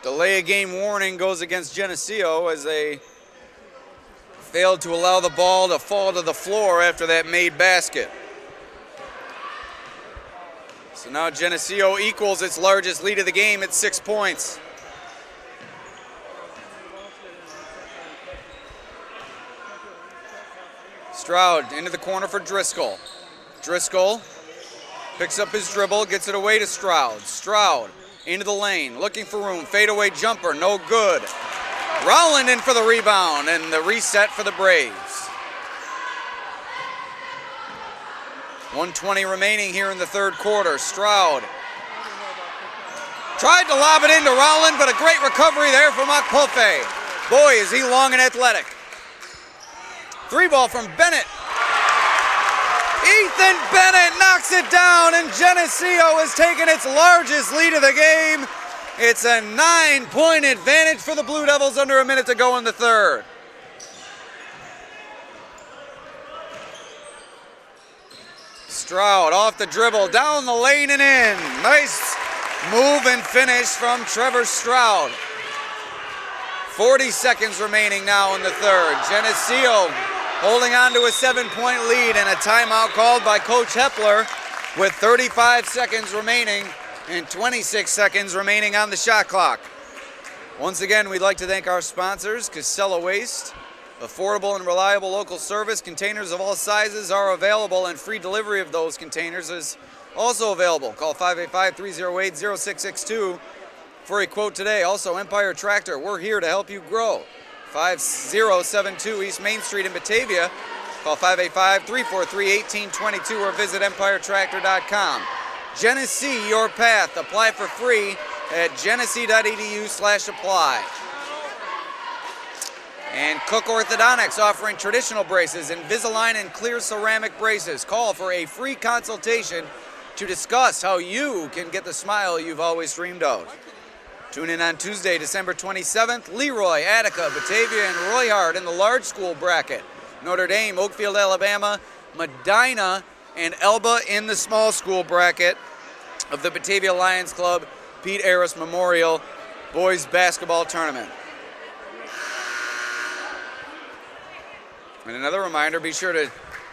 Delay of game warning goes against Geneseo as they failed to allow the ball to fall to the floor after that made basket. So now Geneseo equals its largest lead of the game at 6 points. Stroud into the corner for Driscoll. Driscoll picks up his dribble, gets it away to Stroud. Stroud into the lane, looking for room, fadeaway jumper, no good. Rowland in for the rebound and the reset for the Braves. 1:20 remaining here in the third quarter. Stroud tried to lob it into Rowland, but a great recovery there from Akpolfe. Boy, is he long and athletic. 3-ball from Bennett. Ethan Bennett knocks it down, and Geneseo has taken its largest lead of the game. It's a 9-point advantage for the Blue Devils under a minute to go in the third. Stroud off the dribble, down the lane and in. Nice move and finish from Trevor Stroud. 40 seconds remaining now in the third. Geneseo holding on to a 7-point lead, and a timeout called by Coach Hepler with 35 seconds remaining and 26 seconds remaining on the shot clock. Once again, we'd like to thank our sponsors, Casella Waste. Affordable and reliable local service. Containers of all sizes are available, and free delivery of those containers is also available. Call 585-308-0662 for a quote today. Also, Empire Tractor, we're here to help you grow. 5072 East Main Street in Batavia. Call 585-343-1822 or visit empiretractor.com. Genesee, your path. Apply for free at genesee.edu/apply. And Cook Orthodontics offering traditional braces, Invisalign and clear ceramic braces. Call for a free consultation to discuss how you can get the smile you've always dreamed of. Tune in on Tuesday, December 27th. Leroy, Attica, Batavia, and Royhart in the large school bracket. Notre Dame, Oakfield, Alabama, Medina, and Elba in the small school bracket of the Batavia Lions Club Pete Aris Memorial Boys Basketball Tournament. And another reminder, be sure to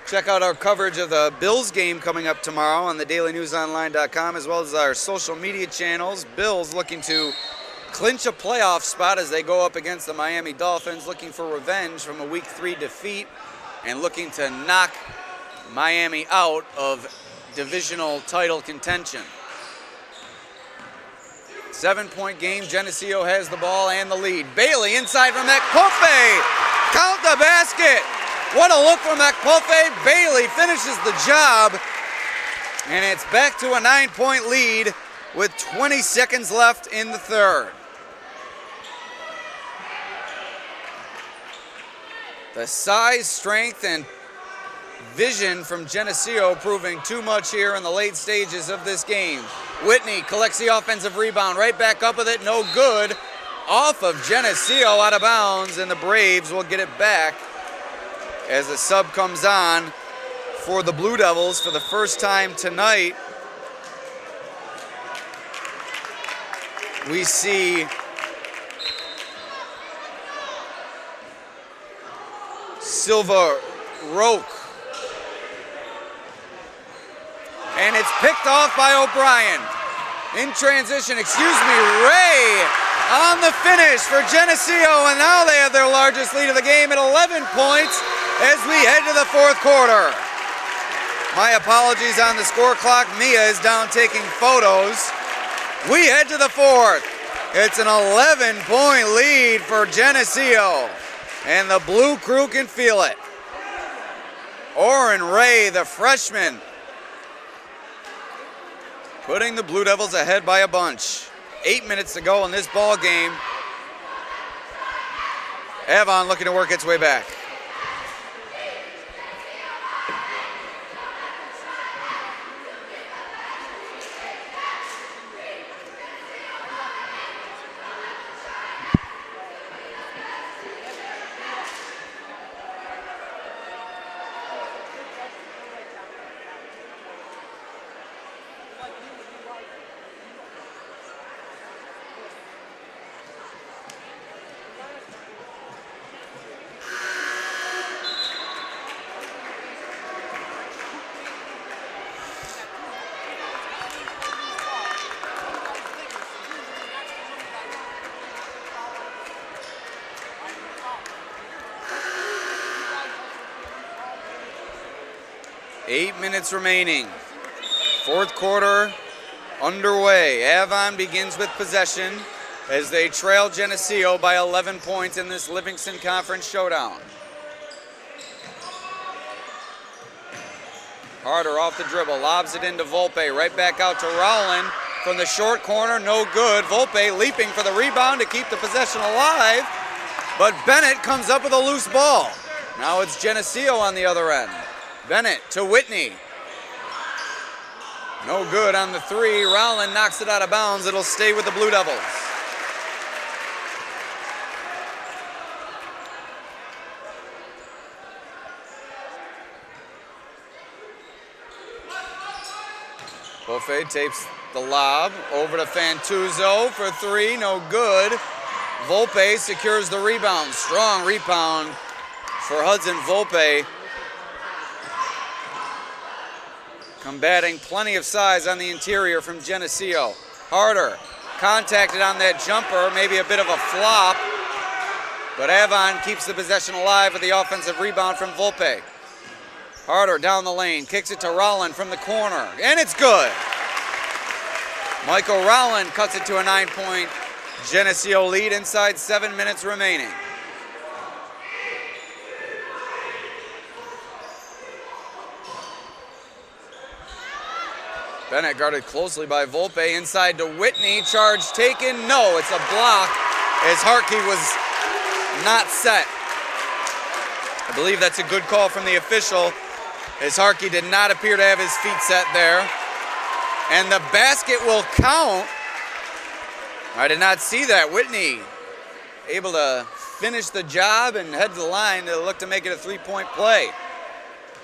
check out our coverage of the Bills game coming up tomorrow on the dailynewsonline.com, as well as our social media channels. Bills looking to clinch a playoff spot as they go up against the Miami Dolphins, looking for revenge from a Week 3 defeat and looking to knock Miami out of divisional title contention. 7-point game. Geneseo has the ball and the lead. Bailey inside from Ekpofe. Count the basket. What a look from Ekpofe. Bailey finishes the job. And it's back to a 9-point lead with 20 seconds left in the third. The size, strength, and vision from Geneseo proving too much here in the late stages of this game. Whitney collects the offensive rebound, right back up with it, no good. Off of Geneseo, out of bounds, and the Braves will get it back as the sub comes on for the Blue Devils for the first time tonight. We see Silva Roque. And it's picked off by O'Brien. In transition, Ray on the finish for Geneseo, and now they have their largest lead of the game at 11 points as we head to the fourth quarter. My apologies on the score clock. Mia is down taking photos. We head to the fourth. It's an 11-point lead for Geneseo, and the Blue Crew can feel it. Oren Ray, the freshman, putting the Blue Devils ahead by a bunch. 8 minutes to go in this ball game. Avon looking to work its way back. Eight minutes remaining. Fourth quarter underway. Avon begins with possession as they trail Geneseo by 11 points in this Livingston Conference showdown. Harder off the dribble, lobs it into Volpe, right back out to Rowland from the short corner, no good. Volpe leaping for the rebound to keep the possession alive, but Bennett comes up with a loose ball. Now it's Geneseo on the other end. Bennett to Whitney. No good on the three. Rowland knocks it out of bounds. It'll stay with the Blue Devils. Volpe tapes the lob over to Fantuzzo for three, no good. Volpe secures the rebound. Strong rebound for Hudson Volpe. Combating plenty of size on the interior from Geneseo. Harder, contacted on that jumper, maybe a bit of a flop, but Avon keeps the possession alive with the offensive rebound from Volpe. Harder down the lane, kicks it to Rowland from the corner, and it's good. Michael Rowland cuts it to a 9-point Geneseo lead inside 7 minutes remaining. Bennett guarded closely by Volpe, inside to Whitney, charge taken, no, it's a block as Harkey was not set. I believe that's a good call from the official, as Harkey did not appear to have his feet set there. And the basket will count. I did not see that. Whitney able to finish the job and head to the line to look to make it a 3-point play.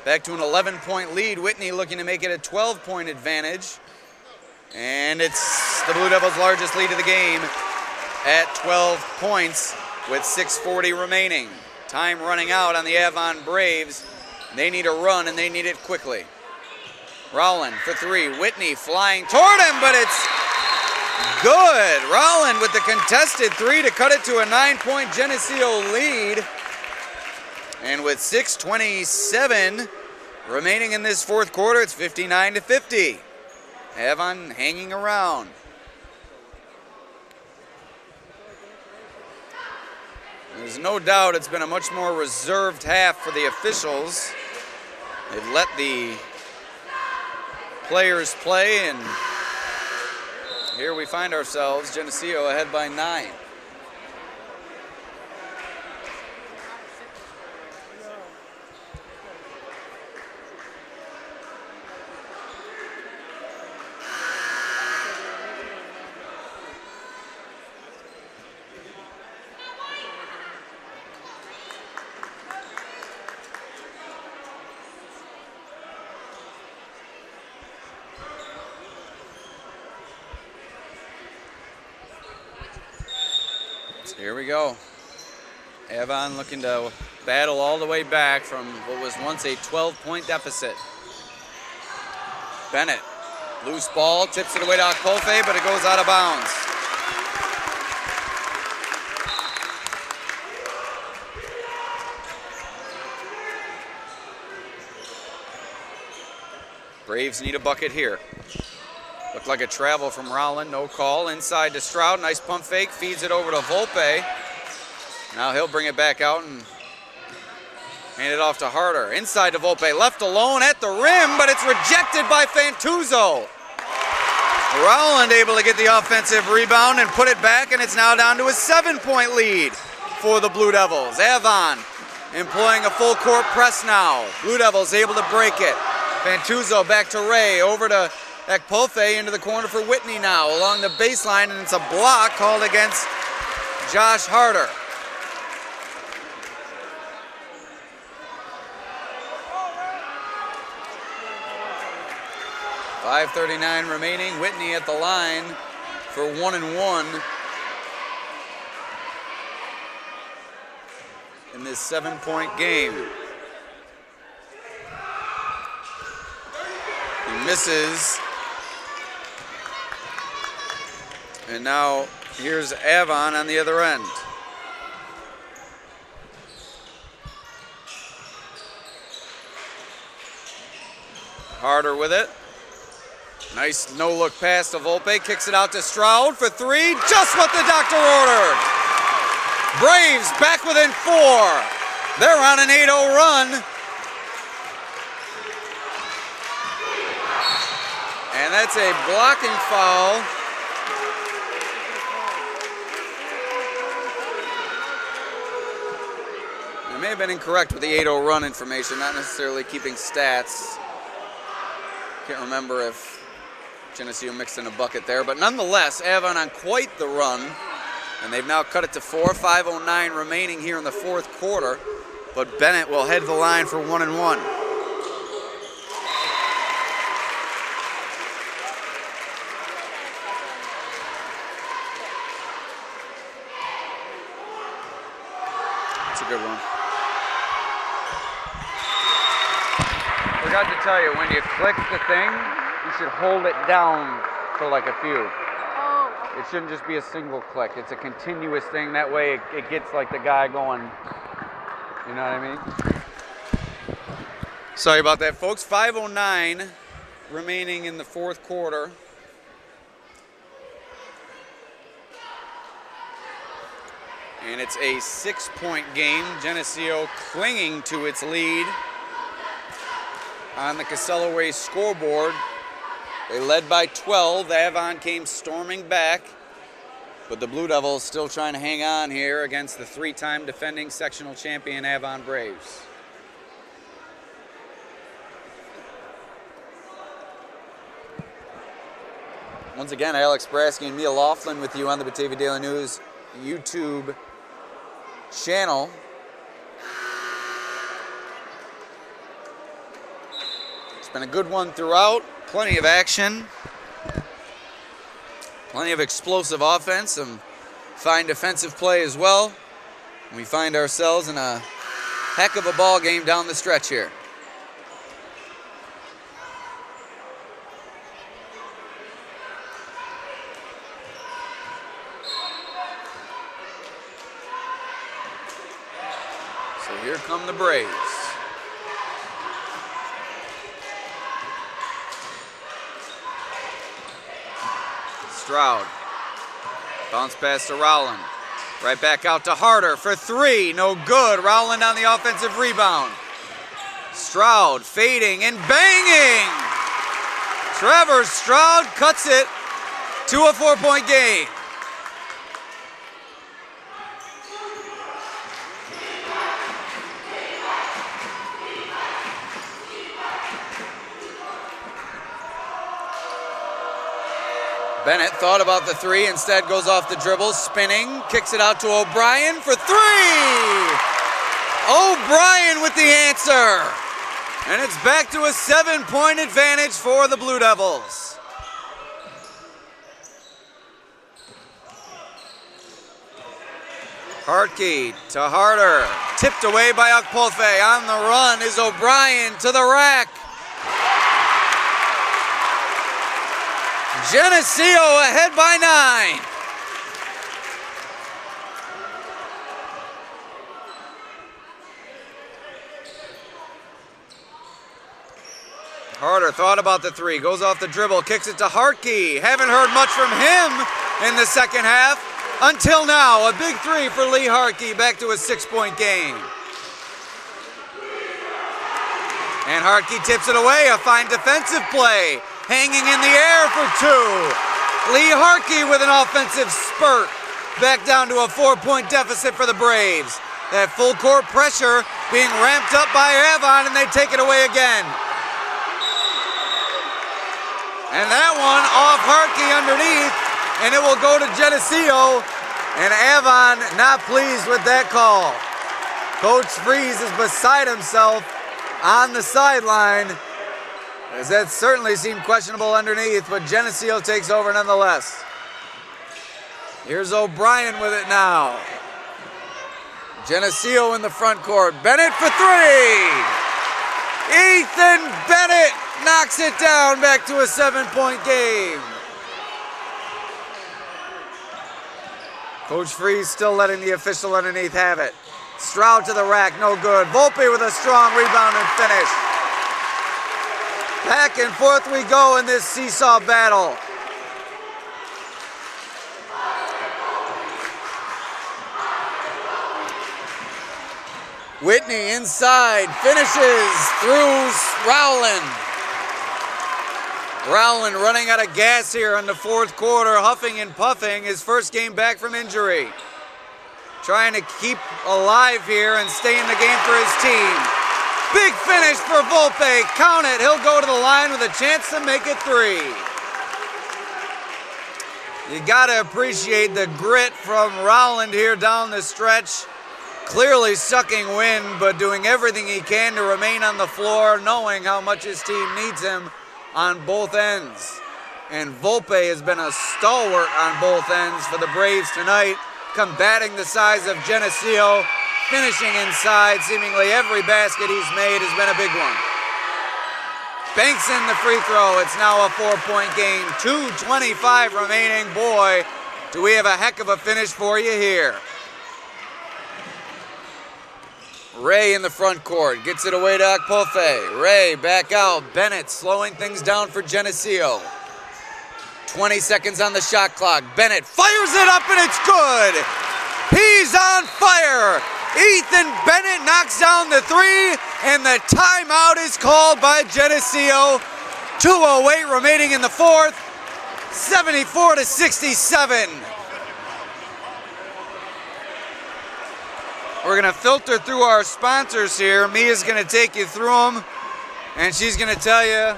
Back to an 11-point lead. Whitney looking to make it a 12-point advantage. And it's the Blue Devils' largest lead of the game at 12 points with 6:40 remaining. Time running out on the Avon Braves. They need a run, and they need it quickly. Rowland for three. Whitney flying toward him, but it's good. Rowland with the contested three to cut it to a 9-point Geneseo lead. And with 6:27 remaining in this fourth quarter, it's 59-50. Avon hanging around. There's no doubt it's been a much more reserved half for the officials. They've let the players play, and here we find ourselves, Geneseo ahead by 9. Here we go. Avon looking to battle all the way back from what was once a 12-point deficit. Bennett, loose ball, tips it away to Akpolfe, but it goes out of bounds. Braves need a bucket here. Looked like a travel from Rowland, no call. Inside to Stroud, nice pump fake, feeds it over to Volpe. Now he'll bring it back out and hand it off to Harder. Inside to Volpe, left alone at the rim, but it's rejected by Fantuzzo. Rowland able to get the offensive rebound and put it back, and it's now down to a 7-point lead for the Blue Devils. Avon employing a full court press now. Blue Devils able to break it. Fantuzzo back to Ray, over to Akpolfe into the corner for Whitney now along the baseline, and it's a block called against Josh Harder. .539 remaining. Whitney at the line for 1-and-1 in this 7-point game. He misses. And now here's Avon on the other end. Harder with it. Nice no-look pass to Volpe. Kicks it out to Stroud for three. Just what the doctor ordered. Braves back within 4. They're on an 8-0 run. And that's a blocking foul. I may have been incorrect with the 8-0 run information, not necessarily keeping stats. Can't remember if Geneseo mixed in a bucket there, but nonetheless, Avon on quite the run. And they've now cut it to 4, 5:09 remaining here in the fourth quarter. But Bennett will head the line for 1 and 1. That's a good one. Forgot to tell you, when you click the thing, you should hold it down for like a few. It shouldn't just be a single click. It's a continuous thing. That way it gets like the guy going, you know what I mean? Sorry about that, folks. 5:09 remaining in the fourth quarter. And it's a 6-point game. Geneseo clinging to its lead on the Casella Way scoreboard. They led by 12. Avon came storming back, but the Blue Devils still trying to hang on here against the 3-time defending sectional champion Avon Braves. Once again, Alex Brasky and Mia Laughlin with you on the Batavia Daily News YouTube channel. It's been a good one throughout. Plenty of action, plenty of explosive offense, some fine defensive play as well. And we find ourselves in a heck of a ball game down the stretch here. So here come the Braves. Stroud. Bounce pass to Rowland. Right back out to Harder for three. No good. Rowland on the offensive rebound. Stroud fading and banging. Trevor Stroud cuts it to a 4-point game. Bennett thought about the three, instead goes off the dribble, spinning, kicks it out to O'Brien for three! O'Brien with the answer! And it's back to a 7-point advantage for the Blue Devils. Hartke to Harder, tipped away by Akpolfe. On the run is O'Brien to the rack. Geneseo ahead by 9. Harder thought about the three, goes off the dribble, kicks it to Hartke. Haven't heard much from him in the second half until now. A big three for Lee Hartke, back to a 6-point game. And Hartke tips it away, a fine defensive play. Hanging in the air for two. Lee Hartke with an offensive spurt. Back down to a 4-point deficit for the Braves. That full court pressure being ramped up by Avon, and they take it away again. And that one off Hartke underneath, and it will go to Geneseo. And Avon not pleased with that call. Coach Freeze is beside himself on the sideline, as that certainly seemed questionable underneath, but Geneseo takes over nonetheless. Here's O'Brien with it now. Geneseo in the front court. Bennett for three! Ethan Bennett knocks it down, back to a 7-point game. Coach Freeze still letting the official underneath have it. Stroud to the rack, no good. Volpe with a strong rebound and finish. Back and forth we go in this seesaw battle. Whitney inside, finishes through Rowland. Rowland running out of gas here in the fourth quarter, huffing and puffing, his first game back from injury. Trying to keep alive here and stay in the game for his team. Big finish for Volpe, count it, he'll go to the line with a chance to make it 3. You gotta appreciate the grit from Rowland here down the stretch. Clearly sucking wind, but doing everything he can to remain on the floor, knowing how much his team needs him on both ends. And Volpe has been a stalwart on both ends for the Braves tonight, combating the size of Geneseo, finishing inside. Seemingly every basket he's made has been a big one. Banks in the free throw. It's now a 4-point game. 2:25 remaining. Boy, do we have a heck of a finish for you here. Ray in the front court, gets it away to Akpofe. Ray back out, Bennett slowing things down for Geneseo. 20 seconds on the shot clock. Bennett fires it up and it's good. He's on fire. Ethan Bennett knocks down the 3 and the timeout is called by Geneseo. 2:08 remaining in the fourth, 74-67. We're gonna filter through our sponsors here. Mia's gonna take you through them, and she's gonna tell you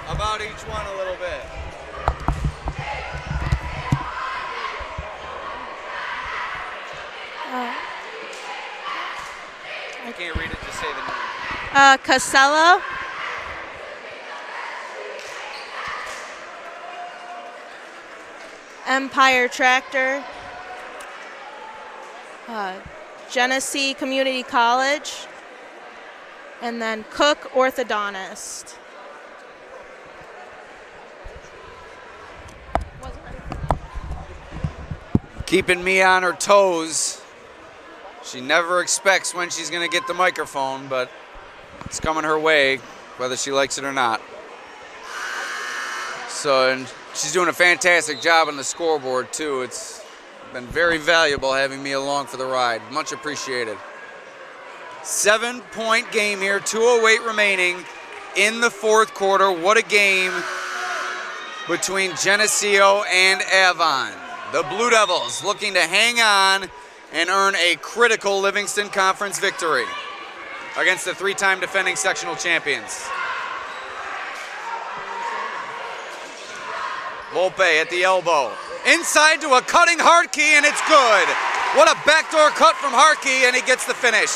about each one a little bit. I can't read it, just say the name. Casella. Empire Tractor. Geneseo Community College, and then Cook Orthodontist. Keeping me on her toes. She never expects when she's going to get the microphone, but it's coming her way, whether she likes it or not. So, and she's doing a fantastic job on the scoreboard, too. It's been very valuable having me along for the ride. Much appreciated. 7-point game here, 2:08 remaining in the fourth quarter. What a game between Geneseo and Avon. The Blue Devils looking to hang on and earn a critical Livingston Conference victory against the 3-time defending sectional champions. Volpe at the elbow. Inside to a cutting Harkey, and it's good. What a backdoor cut from Harkey, and he gets the finish.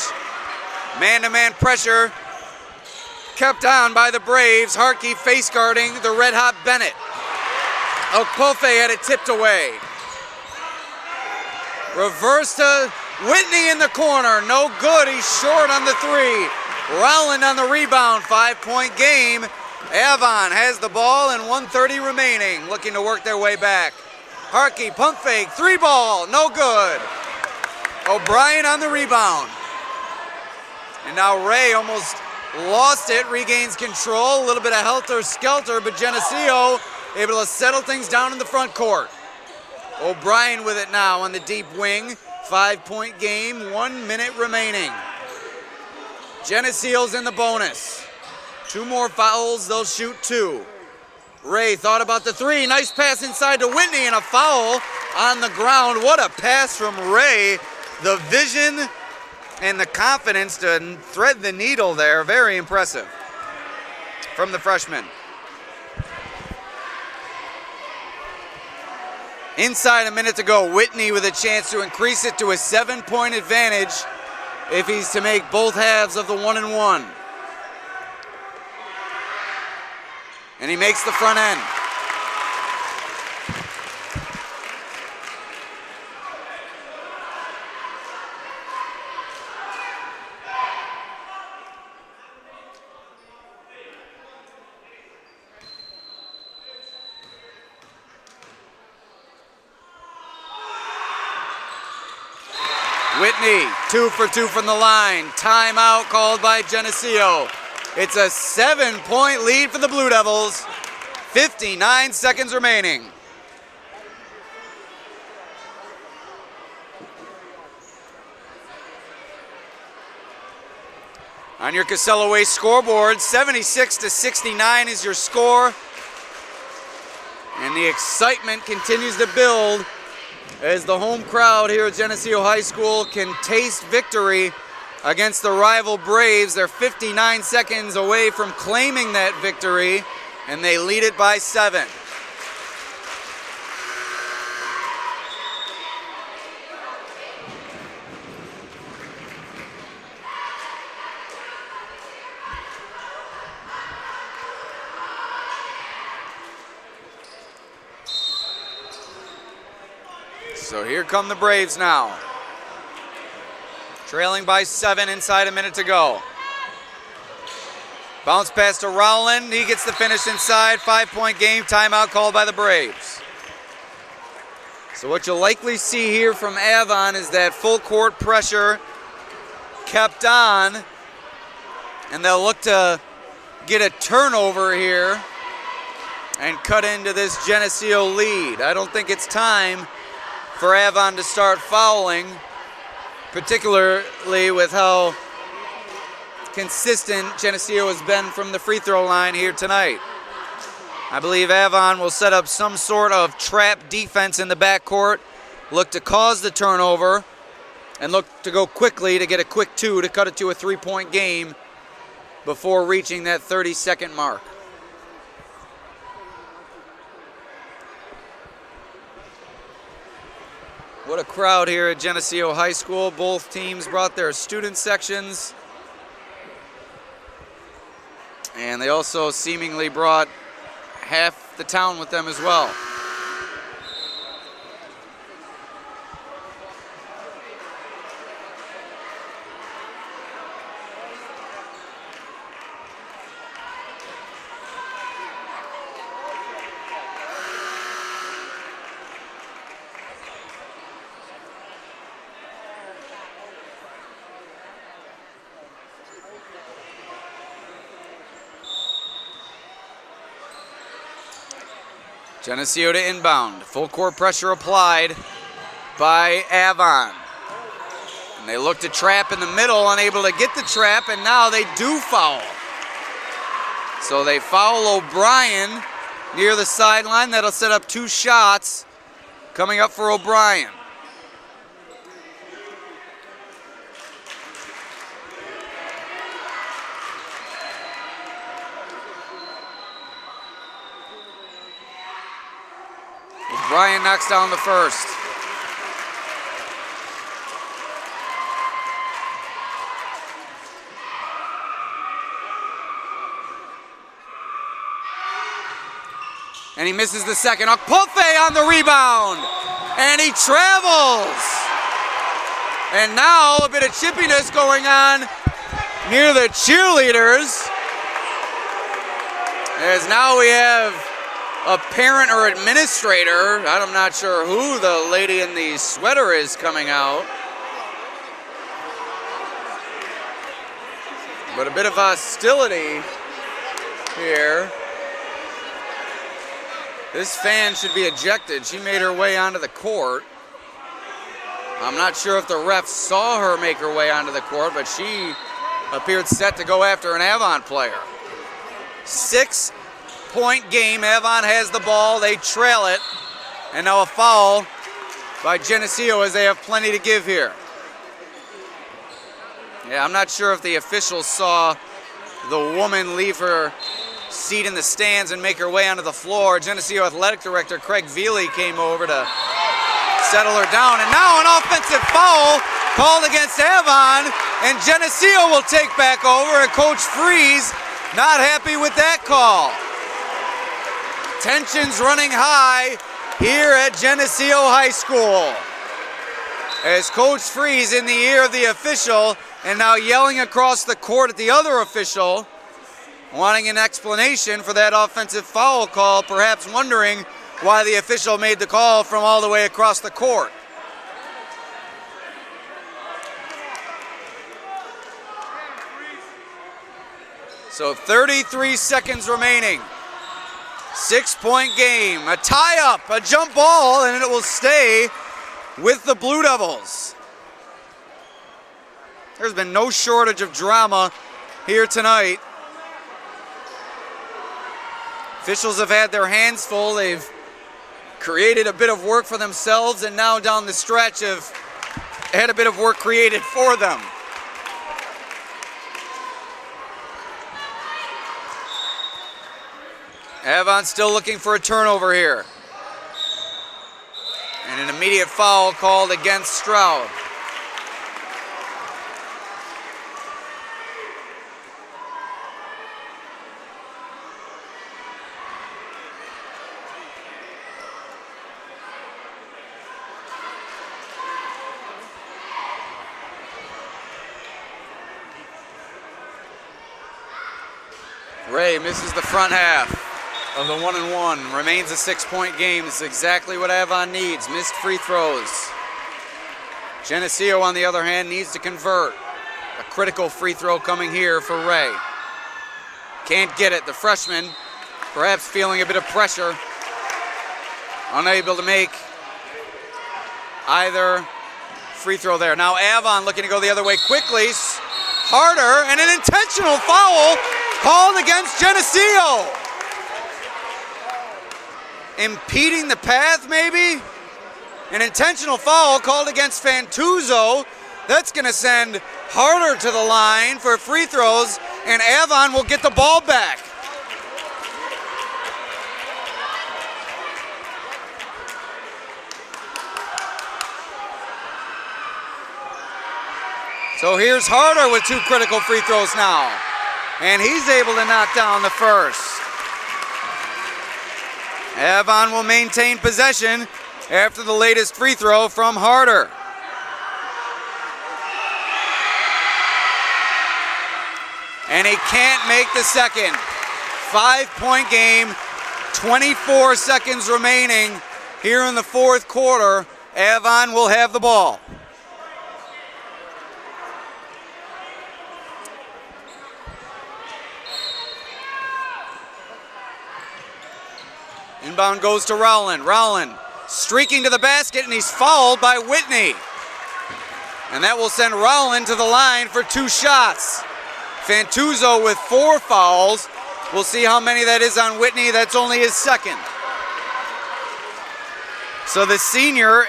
Man-to-man pressure kept on by the Braves. Harkey face guarding the red-hot Bennett. Okpofe had it tipped away. Reverse to Whitney in the corner. No good. He's short on the 3. Rowland on the rebound. 5-point game. Avon has the ball and 1:30 remaining. Looking to work their way back. Harkey, pump fake, 3-ball, no good. O'Brien on the rebound. And now Ray almost lost it, regains control. A little bit of helter-skelter, but Geneseo able to settle things down in the front court. O'Brien with it now on the deep wing. 5-point game, 1 minute remaining. Geneseo's in the bonus. 2 more fouls, they'll shoot 2. Ray thought about the 3. Nice pass inside to Whitney and a foul on the ground. What a pass from Ray. The vision and the confidence to thread the needle there. Very impressive from the freshman. Inside a minute to go. Whitney with a chance to increase it to a 7-point advantage if he's to make both halves of the 1-and-1. And he makes the front end. Whitney, 2 for 2 from the line. Timeout called by Geneseo. It's a 7-point lead for the Blue Devils. 59 seconds remaining. On your Casella Way scoreboard, 76-69 is your score. And the excitement continues to build as the home crowd here at Geneseo High School can taste victory against the rival Braves. They're 59 seconds away from claiming that victory, and they lead it by 7. So here come the Braves now. Trailing by 7, inside a minute to go. Bounce pass to Rowland. He gets the finish inside. 5-point game. Timeout called by the Braves. So what you'll likely see here from Avon is that full court pressure kept on. And they'll look to get a turnover here and cut into this Geneseo lead. I don't think it's time for Avon to start fouling, particularly with how consistent Geneseo has been from the free throw line here tonight. I believe Avon will set up some sort of trap defense in the backcourt, look to cause the turnover, and look to go quickly to get a quick 2 to cut it to a 3-point game before reaching that 30-second mark. What a crowd here at Geneseo High School. Both teams brought their student sections. And they also seemingly brought half the town with them as well. Geneseo to inbound. Full court pressure applied by Avon. And they look to trap in the middle, unable to get the trap, and now they do foul. So they foul O'Brien near the sideline. That'll set up 2 shots coming up for O'Brien. O'Brien knocks down the first. And he misses the second. Okpolfe on the rebound. And he travels. And now a bit of chippiness going on near the cheerleaders. As now we have a parent or administrator, I'm not sure who the lady in the sweater is, coming out. But a bit of hostility here. This fan should be ejected. She made her way onto the court. I'm not sure if the ref saw her make her way onto the court, but she appeared set to go after an Avon player. 6-point game. Avon has the ball. They trail it. And now a foul by Geneseo as they have plenty to give here. Yeah, I'm not sure if the officials saw the woman leave her seat in the stands and make her way onto the floor. Geneseo Athletic Director Craig Veely came over to settle her down. And now an offensive foul called against Avon, and Geneseo will take back over, and Coach Freeze not happy with that call. Tensions running high here at Geneseo High School as Coach Freeze in the ear of the official and now yelling across the court at the other official, wanting an explanation for that offensive foul call, perhaps wondering why the official made the call from all the way across the court. So 33 seconds remaining. 6-point game, a tie-up, a jump ball, and it will stay with the Blue Devils. There's been no shortage of drama here tonight. Officials have had their hands full. They've created a bit of work for themselves, and now down the stretch have had a bit of work created for them. Avon still looking for a turnover here. And an immediate foul called against Stroud. Ray misses the front half of the 1-and-1. Remains a 6-point game. This is exactly what Avon needs. Missed free throws. Geneseo, on the other hand, needs to convert. A critical free throw coming here for Ray. Can't get it. The freshman perhaps feeling a bit of pressure. Unable to make either free throw there. Now Avon looking to go the other way quickly. Harder, and an intentional foul called against Geneseo. Impeding the path, maybe? An intentional foul called against Fantuzzo. That's going to send Harder to the line for free throws, and Avon will get the ball back. So here's Harder with 2 critical free throws now, and he's able to knock down the first. Avon will maintain possession after the latest free throw from Harder. And he can't make the second. 5-point game, 24 seconds remaining here in the fourth quarter. Avon will have the ball. Inbound goes to Rowland. Rowland streaking to the basket, and he's fouled by Whitney. And that will send Rowland to the line for 2 shots. Fantuzzo with 4 fouls. We'll see how many that is on Whitney. That's only his second. So the senior,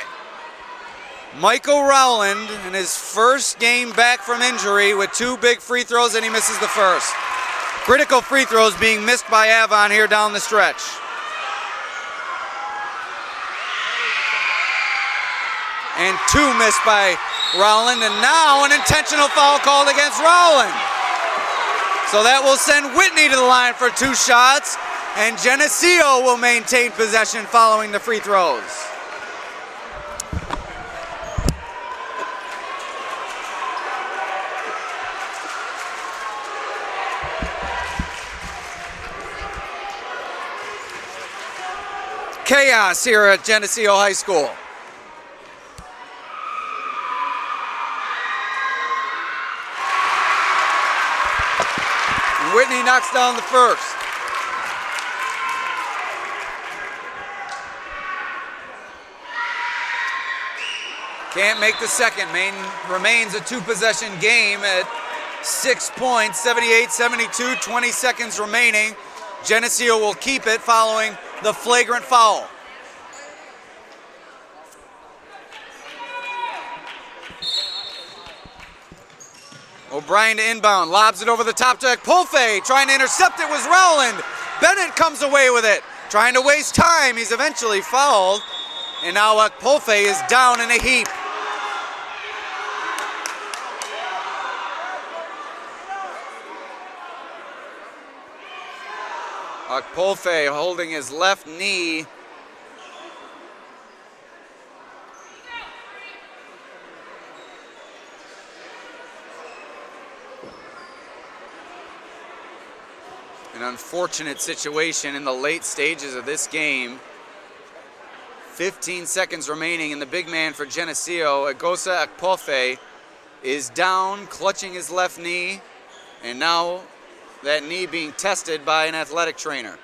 Michael Rowland, in his first game back from injury with 2 big free throws, and he misses the first. Critical free throws being missed by Avon here down the stretch. And 2 missed by Rowland, and now an intentional foul called against Rowland. So that will send Whitney to the line for 2 shots, and Geneseo will maintain possession following the free throws. Chaos here at Geneseo High School. Whitney knocks down the first. Can't make the second. Maine remains a 2-possession game at 6 points, 78-72, 20 seconds remaining. Geneseo will keep it following the flagrant foul. O'Brien to inbound, lobs it over the top to Akpolfe, trying to intercept it was Rowland. Bennett comes away with it, trying to waste time. He's eventually fouled, and now Akpolfe is down in a heap. Akpolfe holding his left knee. An unfortunate situation in the late stages of this game. 15 seconds remaining, and the big man for Geneseo, Agosa Akpolfe, is down, clutching his left knee, and now that knee being tested by an athletic trainer.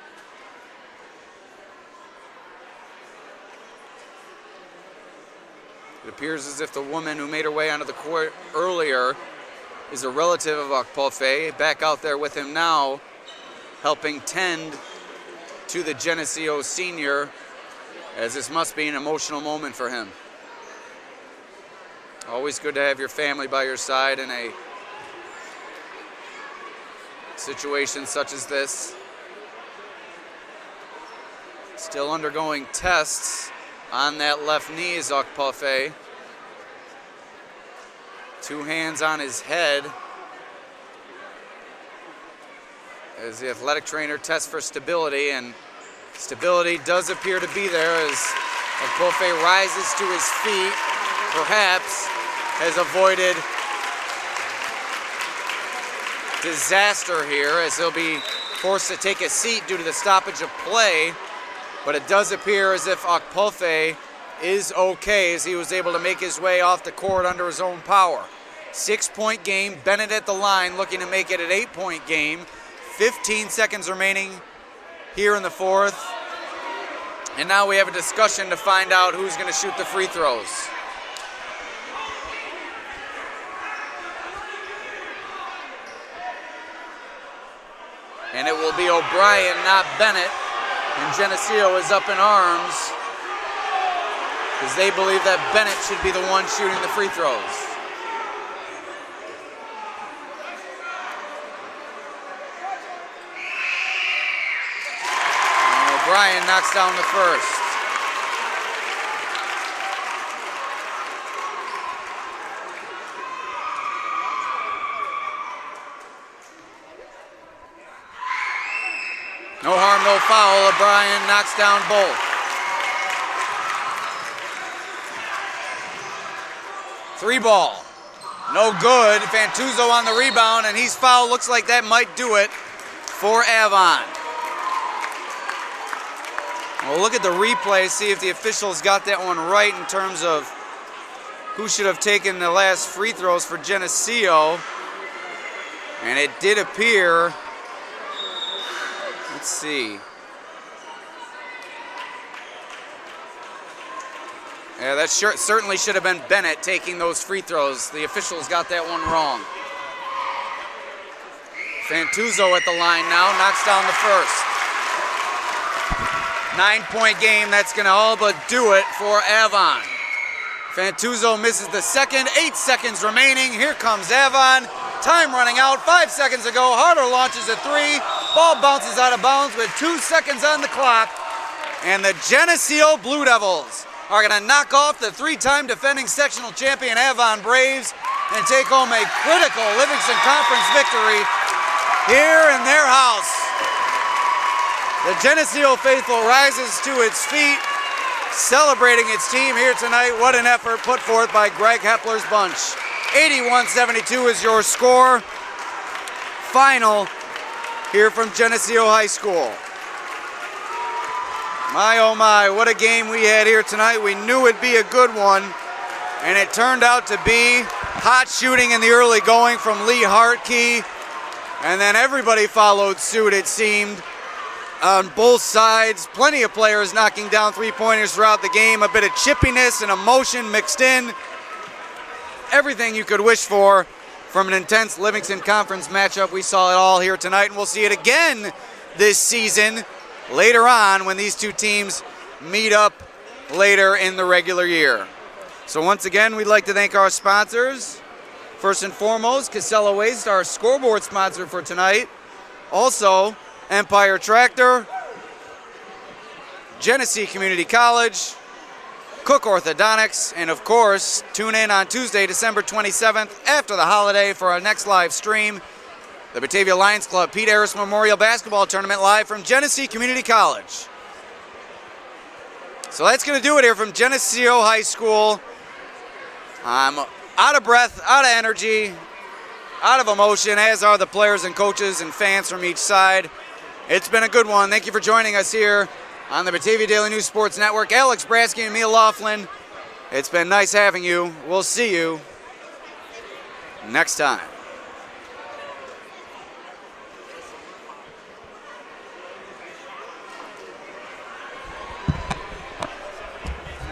It appears as if the woman who made her way onto the court earlier is a relative of Akpolfe, back out there with him now, helping tend to the Geneseo senior, as this must be an emotional moment for him. Always good to have your family by your side in a situation such as this. Still undergoing tests on that left knee is Akpolfe. 2 hands on his head as the athletic trainer tests for stability, and stability does appear to be there as Akpolfe rises to his feet, perhaps has avoided disaster here as he'll be forced to take a seat due to the stoppage of play. But it does appear as if Akpolfe is okay as he was able to make his way off the court under his own power. 6-point game, Bennett at the line looking to make it an 8-point game. 15 seconds remaining here in the fourth. And now we have a discussion to find out who's going to shoot the free throws. And it will be O'Brien, not Bennett. And Geneseo is up in arms because they believe that Bennett should be the one shooting the free throws. And O'Brien knocks down the first. No harm, no foul. O'Brien knocks down both. Three ball. No good. Fantuzzo on the rebound, and he's fouled. Looks like that might do it for Avon. We'll look at the replay, see if the officials got that one right in terms of who should have taken the last free throws for Geneseo. And it did appear... Let's see. Yeah, that certainly should have been Bennett taking those free throws. The officials got that one wrong. Fantuzzo at the line now, knocks down the first. 9-point game, that's going to all but do it for Avon. Fantuzzo misses the second, 8 seconds remaining. Here comes Avon. Time running out, 5 seconds ago. Harder launches a three. Ball bounces out of bounds with 2 seconds on the clock. And the Geneseo Blue Devils are going to knock off the 3-time defending sectional champion Avon Braves and take home a critical Livingston Conference victory here in their house. The Geneseo faithful rises to its feet, celebrating its team here tonight. What an effort put forth by Greg Hepler's bunch. 81-72 is your score. Final here from Geneseo High School. My oh my, what a game we had here tonight. We knew it'd be a good one, and it turned out to be hot shooting in the early going from Lee Hartkey, and then everybody followed suit, it seemed, on both sides. Plenty of players knocking down three-pointers throughout the game, a bit of chippiness and emotion mixed in. Everything you could wish for from an intense Livingston Conference matchup. We saw it all here tonight, and we'll see it again this season later on when these two teams meet up later in the regular year. So once again, we'd like to thank our sponsors. First and foremost, Casella Waste, our scoreboard sponsor for tonight. Also, Empire Tractor, Geneseo Community College, Cook Orthodontics, and of course, tune in on Tuesday, December 27th, after the holiday for our next live stream, the Batavia Lions Club Pete Harris Memorial Basketball Tournament live from Geneseo Community College. So that's going to do it here from Geneseo High School. I'm out of breath, out of energy, out of emotion, as are the players and coaches and fans from each side. It's been a good one. Thank you for joining us here on the Batavia Daily News Sports Network. Alex Brasky and Mia Laughlin, it's been nice having you. We'll see you next time.